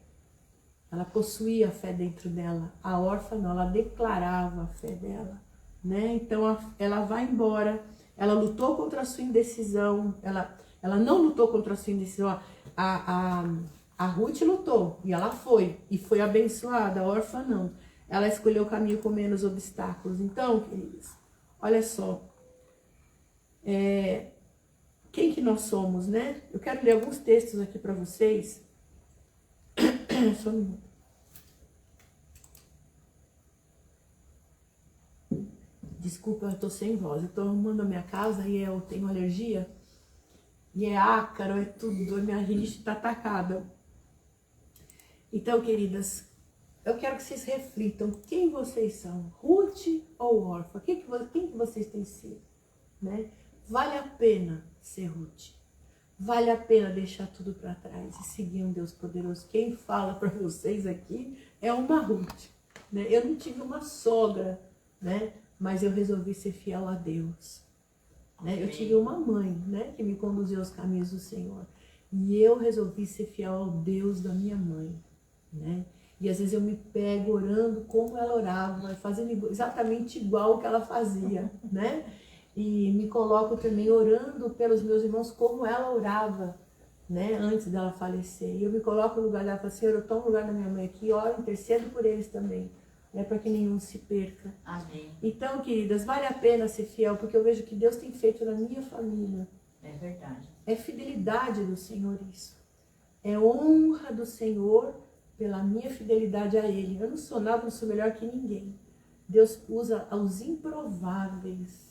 Ela possuía a fé dentro dela. A órfã não, ela declarava a fé dela, né? Então, ela vai embora. Ela lutou contra a sua indecisão. Ela não lutou contra a sua indecisão. A Ruth lutou e ela foi. E foi abençoada. A órfã não. Ela escolheu o caminho com menos obstáculos. Então, queridos, olha só. Quem que nós somos, né? Eu quero ler alguns textos aqui para vocês. Só um minuto. Desculpa, eu tô sem voz. Eu tô arrumando a minha casa e eu tenho alergia. E é ácaro, é tudo. A minha rinite tá atacada. Então, queridas, eu quero que vocês reflitam quem vocês são. Ruth ou órfã? Quem que vocês têm sido, né? Vale a pena ser Ruth. Vale a pena deixar tudo para trás e seguir um Deus poderoso. Quem fala para vocês aqui é uma Ruth, né? Eu não tive uma sogra, né? Mas eu resolvi ser fiel a Deus, né? Eu tive uma mãe, né? Que me conduziu aos caminhos do Senhor. E eu resolvi ser fiel ao Deus da minha mãe, né? E às vezes eu me pego orando como ela orava, fazendo exatamente igual o que ela fazia, né? E me coloco também orando pelos meus irmãos como ela orava, né? Antes dela falecer. E eu me coloco no lugar dela e falo, Senhor, eu tomo o lugar da minha mãe aqui, oro, intercedo por eles também, né? Para que nenhum se perca. Amém. Então, queridas, vale a pena ser fiel, porque eu vejo que Deus tem feito na minha família. É verdade. É fidelidade do Senhor isso. É honra do Senhor pela minha fidelidade a Ele. Eu não sou nada, não sou melhor que ninguém. Deus usa os improváveis.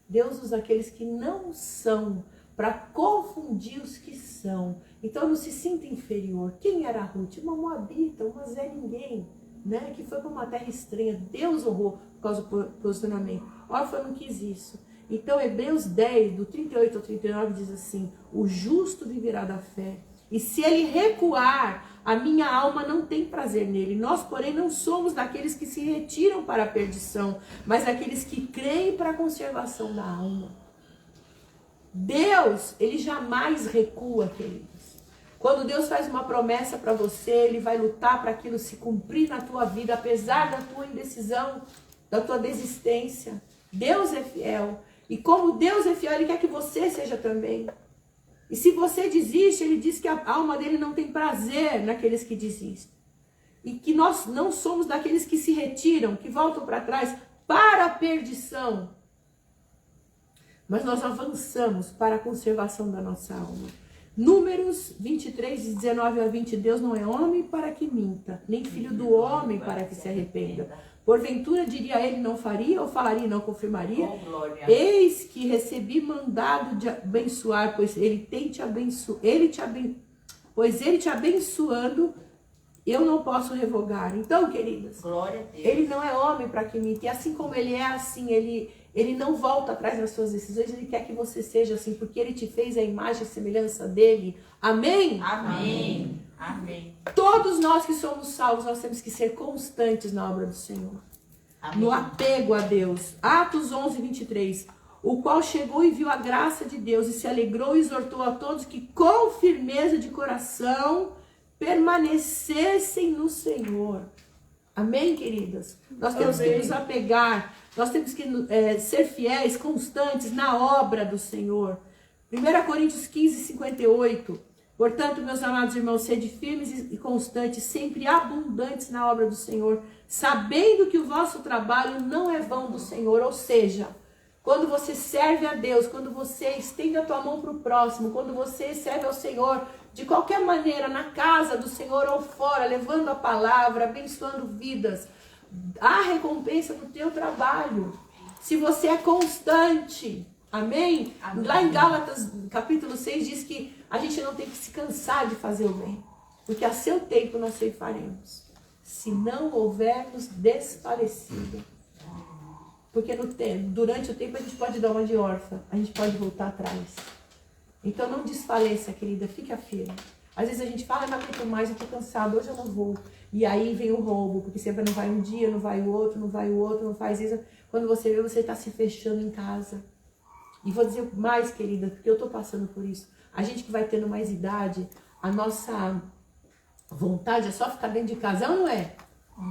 Deus usa aqueles que não são para confundir os que são. Então não se sinta inferior. Quem era Ruth? Uma moabita, uma Zé Ninguém, né? Que foi para uma terra estranha. Deus honrou por causa do posicionamento. Órfã não quis isso. Então Hebreus 10, do 38 ao 39 diz assim, o justo viverá da fé. E se ele recuar, a minha alma não tem prazer nele. Nós, porém, não somos daqueles que se retiram para a perdição, mas daqueles que creem para a conservação da alma. Deus, ele jamais recua, queridos. Quando Deus faz uma promessa para você, ele vai lutar para aquilo se cumprir na tua vida, apesar da tua indecisão, da tua desistência. Deus é fiel. E como Deus é fiel, ele quer que você seja também. E se você desiste, ele diz que a alma dele não tem prazer naqueles que desistem. E que nós não somos daqueles que se retiram, que voltam para trás para a perdição. Mas nós avançamos para a conservação da nossa alma. Números 23, 19 a 20. Deus não é homem para que minta, nem filho do homem para que se arrependa. Porventura diria ele, não faria, ou falaria e não confirmaria? Oh, glória. Eis que recebi mandado de abençoar, pois ele te abençoando, eu não posso revogar. Então, queridas, Glória a Deus. ele não é homem para que minta. E assim como ele é assim, ele não volta atrás das suas decisões, ele quer que você seja assim, porque ele te fez a imagem e semelhança dele. Amém? Amém. Amém. Todos nós que somos salvos, nós temos que ser constantes na obra do Senhor. Amém. No apego a Deus. Atos 11, 23. O qual chegou e viu a graça de Deus e se alegrou e exortou a todos que com firmeza de coração permanecessem no Senhor. Amém, queridas? Nós temos que nos apegar, nós temos que ser fiéis, constantes na obra do Senhor. 1 Coríntios 15, 58. Portanto, meus amados irmãos, sede firmes e constantes, sempre abundantes na obra do Senhor, sabendo que o vosso trabalho não é vão do Senhor. Ou seja, quando você serve a Deus, quando você estende a tua mão para o próximo, quando você serve ao Senhor, de qualquer maneira, na casa do Senhor ou fora, levando a palavra, abençoando vidas, há recompensa no teu trabalho. Se você é constante, amém? Amém. Lá em Gálatas, capítulo 6, diz que a gente não tem que se cansar de fazer o bem, porque a seu tempo nós ceifaremos, se não houvermos desfalecido. Porque durante o tempo a gente pode dar uma de órfã, a gente pode voltar atrás. Então não desfaleça, querida, fica firme. Às vezes a gente fala, não aguento mais, eu tô cansado, hoje eu não vou. E aí vem o roubo, porque sempre não vai um dia, não vai o outro, não vai o outro, não faz isso. Quando você vê, você está se fechando em casa. E vou dizer mais, querida, porque eu tô passando por isso. A gente que vai tendo mais idade, a nossa vontade é só ficar dentro de casa, não é?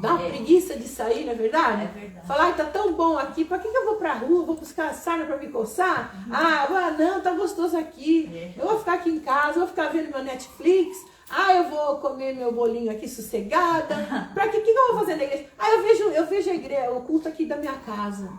Dá uma preguiça de sair, não é verdade? É verdade. Falar, tá tão bom aqui, pra que eu vou pra rua? Vou buscar sarna pra me coçar? Não, tá gostoso aqui. Eu vou ficar aqui em casa, vou ficar vendo meu Netflix. Eu vou comer meu bolinho aqui sossegada. Pra que eu vou fazer na igreja? Eu vejo a igreja, o culto aqui da minha casa.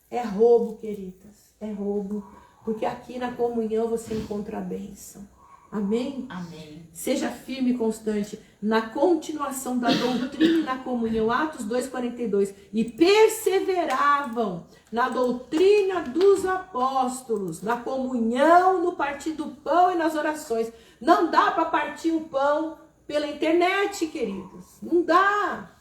É roubo, queridas. É roubo. Porque aqui na comunhão você encontra a bênção. Amém? Amém. Seja firme e constante na continuação da doutrina e na comunhão. Atos 2,42. E perseveravam na doutrina dos apóstolos, na comunhão, no partir do pão e nas orações. Não dá para partir o pão pela internet, queridos. Não dá.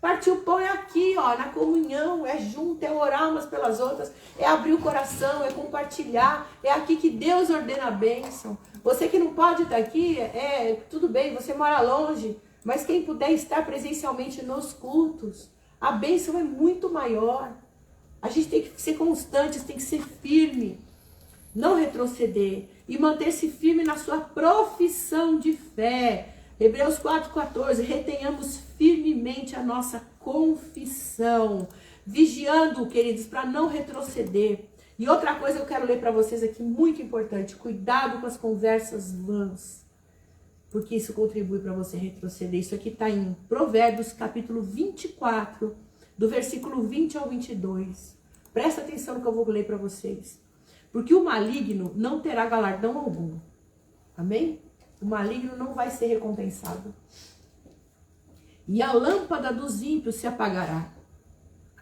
Partir o pão é aqui, ó, na comunhão, é junto, é orar umas pelas outras, é abrir o coração, é compartilhar, é aqui que Deus ordena a bênção. Você que não pode estar aqui, tudo bem, você mora longe, mas quem puder estar presencialmente nos cultos, a bênção é muito maior. A gente tem que ser constante, tem que ser firme, não retroceder e manter-se firme na sua profissão de fé. Hebreus 4,14, retenhamos firmemente a nossa confissão, vigiando, queridos, para não retroceder. E outra coisa que eu quero ler para vocês aqui, muito importante, cuidado com as conversas vãs, porque isso contribui para você retroceder. Isso aqui está em Provérbios, capítulo 24, do versículo 20 ao 22. Presta atenção no que eu vou ler para vocês. Porque o maligno não terá galardão algum. Amém? O maligno não vai ser recompensado. E a lâmpada dos ímpios se apagará.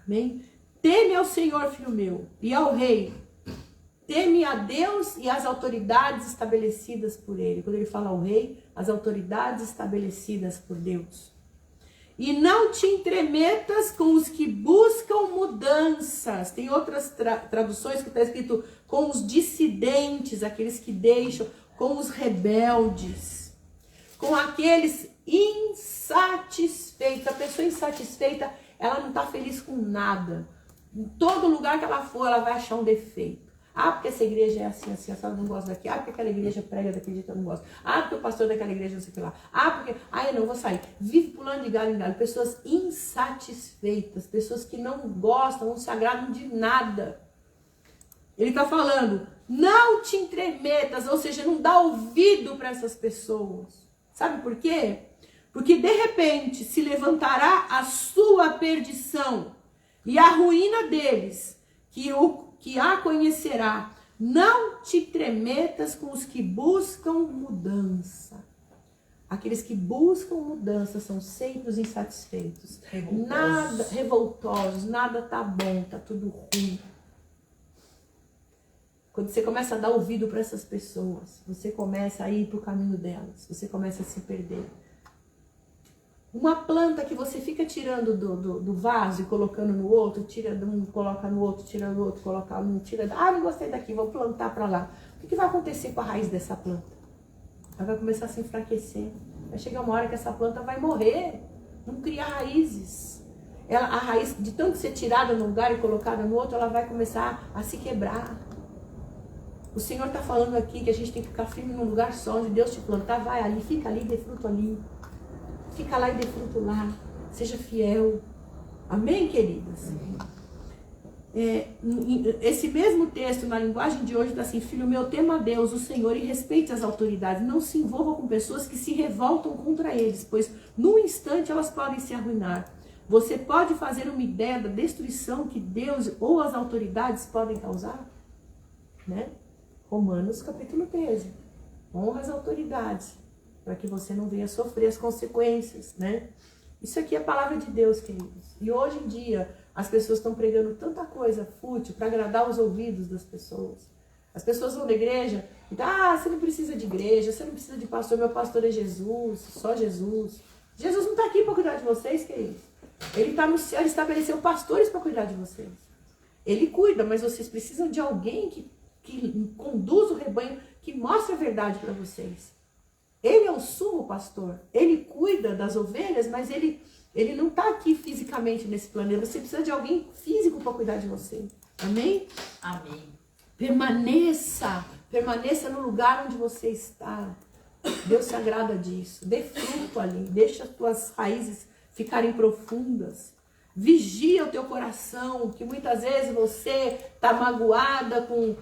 Amém? Teme ao Senhor, filho meu, e ao rei. Teme a Deus e as autoridades estabelecidas por ele. Quando ele fala ao rei, as autoridades estabelecidas por Deus. E não te entremetas com os que buscam mudanças. Tem outras traduções que está escrito com os dissidentes, aqueles que deixam, com os rebeldes, com aqueles insatisfeitos. A pessoa insatisfeita, ela não está feliz com nada. Em todo lugar que ela for, ela vai achar um defeito. Porque essa igreja é assim, assim, eu não gosto daqui. Porque aquela igreja prega daquele jeito, eu não gosto. Porque o pastor daquela igreja não sei o que lá. Porque, eu não vou sair. Vive pulando de galho em galho. Pessoas insatisfeitas, pessoas que não gostam, não se agradam de nada. Ele está falando, não te entremetas, ou seja, não dá ouvido para essas pessoas. Sabe por quê? Porque de repente se levantará a sua perdição e a ruína deles, que a conhecerá. Não te tremetas com os que buscam mudança. Aqueles que buscam mudança são sempre os insatisfeitos. Revoltosos. Nada, revoltosos, nada tá bom, tá tudo ruim. Quando você começa a dar ouvido para essas pessoas, você começa a ir para o caminho delas, você começa a se perder. Uma planta que você fica tirando do vaso e colocando no outro, tira de um, coloca no outro, tira do outro, coloca no tira. Não gostei daqui, vou plantar para lá. O que vai acontecer com a raiz dessa planta? Ela vai começar a se enfraquecer. Vai chegar uma hora que essa planta vai morrer, não criar raízes. A raiz, de tanto ser tirada num lugar e colocada no outro, ela vai começar a se quebrar. O Senhor está falando aqui que a gente tem que ficar firme num lugar só, onde Deus te plantar, vai ali, fica ali, dê fruto ali. Fica lá e dê fruto lá. Seja fiel. Amém, queridas? Amém. Esse mesmo texto, na linguagem de hoje, está assim: filho meu, tema a Deus, o Senhor, e respeite as autoridades. Não se envolva com pessoas que se revoltam contra eles, pois num instante elas podem se arruinar. Você pode fazer uma ideia da destruição que Deus ou as autoridades podem causar? Né? Romanos capítulo 13. Honra as autoridades, para que você não venha sofrer as consequências, né? Isso aqui é a palavra de Deus, queridos. E hoje em dia, as pessoas estão pregando tanta coisa fútil para agradar os ouvidos das pessoas. As pessoas vão na igreja e você não precisa de igreja, você não precisa de pastor, meu pastor é Jesus, só Jesus. Jesus não está aqui para cuidar de vocês, queridos. Ele está no céu, ele estabeleceu pastores para cuidar de vocês. Ele cuida, mas vocês precisam de alguém que conduz o rebanho, que mostre a verdade para vocês. Ele é o sumo pastor, ele cuida das ovelhas, mas ele não está aqui fisicamente nesse planeta. Você precisa de alguém físico para cuidar de você. Amém? Amém. Permaneça no lugar onde você está. Deus se agrada disso. Dê fruto ali, deixa as tuas raízes ficarem profundas. Vigia o teu coração, que muitas vezes você está magoada com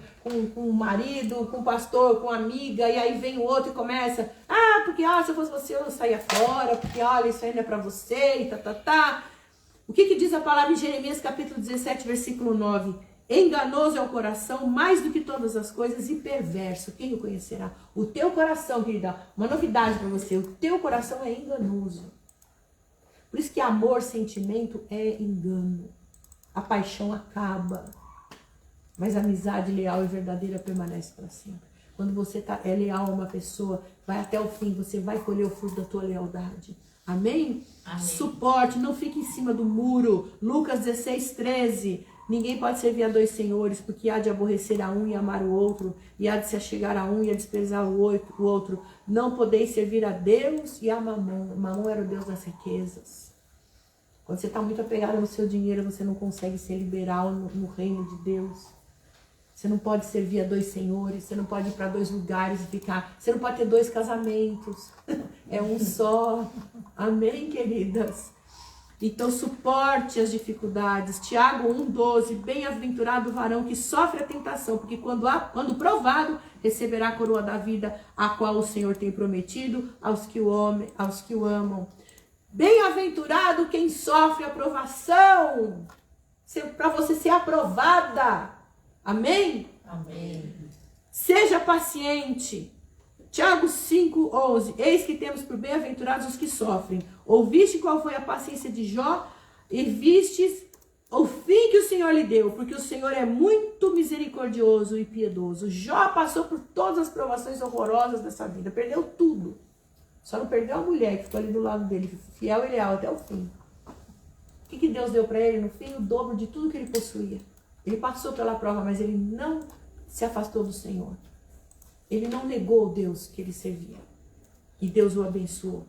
o marido, com o pastor, com a amiga, e aí vem o outro e começa, porque se eu fosse você eu saía fora, porque olha, isso aí não é para você, e tá. O que diz a palavra em Jeremias capítulo 17, versículo 9? Enganoso é o coração mais do que todas as coisas e perverso, quem o conhecerá? O teu coração, querida, uma novidade para você, o teu coração é enganoso. Por isso que amor, sentimento é engano. A paixão acaba. Mas a amizade leal e verdadeira permanece para sempre. Quando você é leal a uma pessoa, vai até o fim, você vai colher o fruto da tua lealdade. Amém? Amém. Suporte, não fique em cima do muro. Lucas 16, 13. Ninguém pode servir a dois senhores, porque há de aborrecer a um e amar o outro, e há de se achegar a um e a desprezar o outro. Não podeis servir a Deus e a Mamon. Mamon era o Deus das riquezas. Quando você está muito apegado no seu dinheiro, você não consegue ser liberal no reino de Deus. Você não pode servir a dois senhores, você não pode ir para dois lugares e ficar... Você não pode ter dois casamentos. É um só. Amém, queridas? Então, suporte as dificuldades. Tiago 1,12. Bem-aventurado o varão que sofre a tentação, porque quando provado, receberá a coroa da vida, a qual o Senhor tem prometido aos que o amam. Bem-aventurado quem sofre a provação, para você ser aprovada. Amém? Amém. Seja paciente. Tiago 5,11. Eis que temos por bem-aventurados os que sofrem. Ouviste qual foi a paciência de Jó e vistes o fim que o Senhor lhe deu, porque o Senhor é muito misericordioso e piedoso. Jó passou por todas as provações horrorosas dessa vida, perdeu tudo. Só não perdeu a mulher que ficou ali do lado dele, fiel e leal até o fim. O que Deus deu para ele no fim? O dobro de tudo que ele possuía. Ele passou pela prova, mas ele não se afastou do Senhor. Ele não negou o Deus que ele servia. E Deus o abençoou.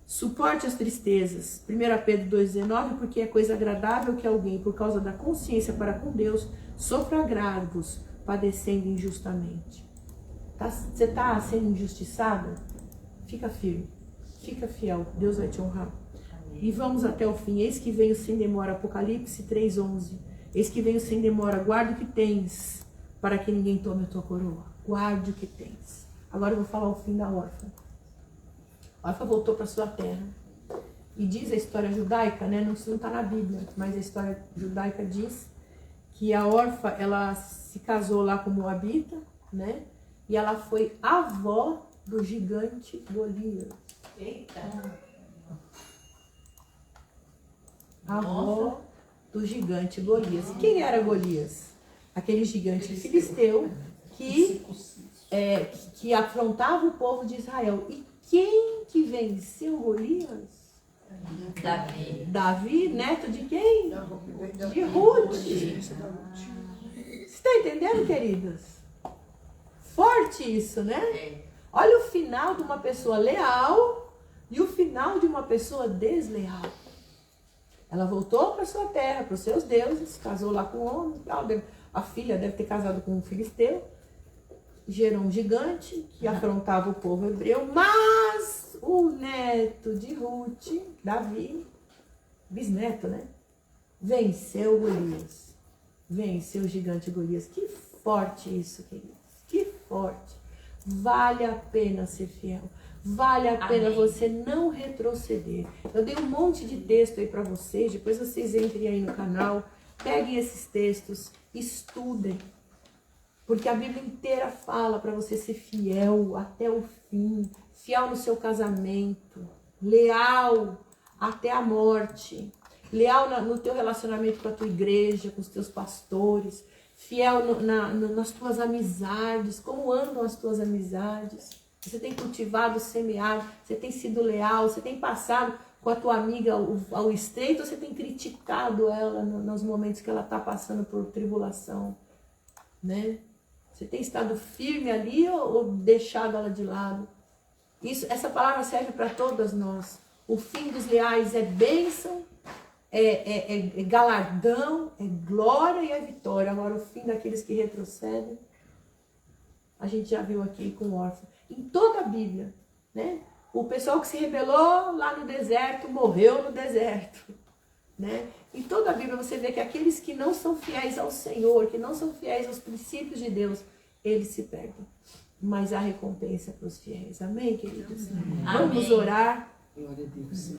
Suporte as tristezas. 1 Pedro 2,19, porque é coisa agradável que alguém, por causa da consciência para com Deus, sofra agravos, padecendo injustamente. Você está sendo injustiçada? Fica firme. Fica fiel. Deus vai te honrar. Amém. E vamos até o fim. Eis que venho sem demora. Apocalipse 3,11. Eis que venho sem demora. Guarda o que tens, para que ninguém tome a tua coroa. Guarde o que tens. Agora eu vou falar o fim da órfã. A órfã voltou para sua terra. E diz a história judaica, né? Não está na Bíblia, mas a história judaica diz que a órfã, ela se casou lá com Moabita, né? E ela foi avó do gigante Golias. avó do gigante Golias. Quem era Golias? Aquele gigante filisteu que afrontava o povo de Israel. E quem que venceu Golias? Davi. Davi, neto de quem? De Ruth. Você está entendendo, queridos? Forte isso, né? Olha o final de uma pessoa leal e o final de uma pessoa desleal. Ela voltou para sua terra, para os seus deuses, casou lá com um homem, a filha deve ter casado com um filisteu, gerou um gigante que afrontava o povo hebreu, mas o neto de Ruth, Davi, bisneto, né? Venceu Golias. Venceu o gigante Golias. Que forte isso, queridos. Que forte. Vale a pena ser fiel. Vale a pena você não retroceder. Eu dei um monte de texto aí para vocês. Depois vocês entrem aí no canal. Peguem esses textos. Estudem. Porque a Bíblia inteira fala para você ser fiel até o fim. Fiel no seu casamento. Leal até a morte. Leal no teu relacionamento com a tua igreja, com os teus pastores. Fiel nas tuas amizades. Como andam as tuas amizades? Você tem cultivado, semeado, você tem sido leal, você tem passado com a tua amiga ao estreito, ou você tem criticado ela nos momentos que ela está passando por tribulação, né? Você tem estado firme ali ou deixado ela de lado? Essa palavra serve para todas nós. O fim dos leais é bênção, é galardão, é glória e é vitória. Agora o fim daqueles que retrocedem, a gente já viu aqui com o órfão. Em toda a Bíblia, né? O pessoal que se rebelou lá no deserto, morreu no deserto, né? Em toda a Bíblia você vê que aqueles que não são fiéis ao Senhor, que não são fiéis aos princípios de Deus, eles se perdem. Mas há recompensa para os fiéis. Amém, queridos? Amém. Vamos orar. Glória a Deus.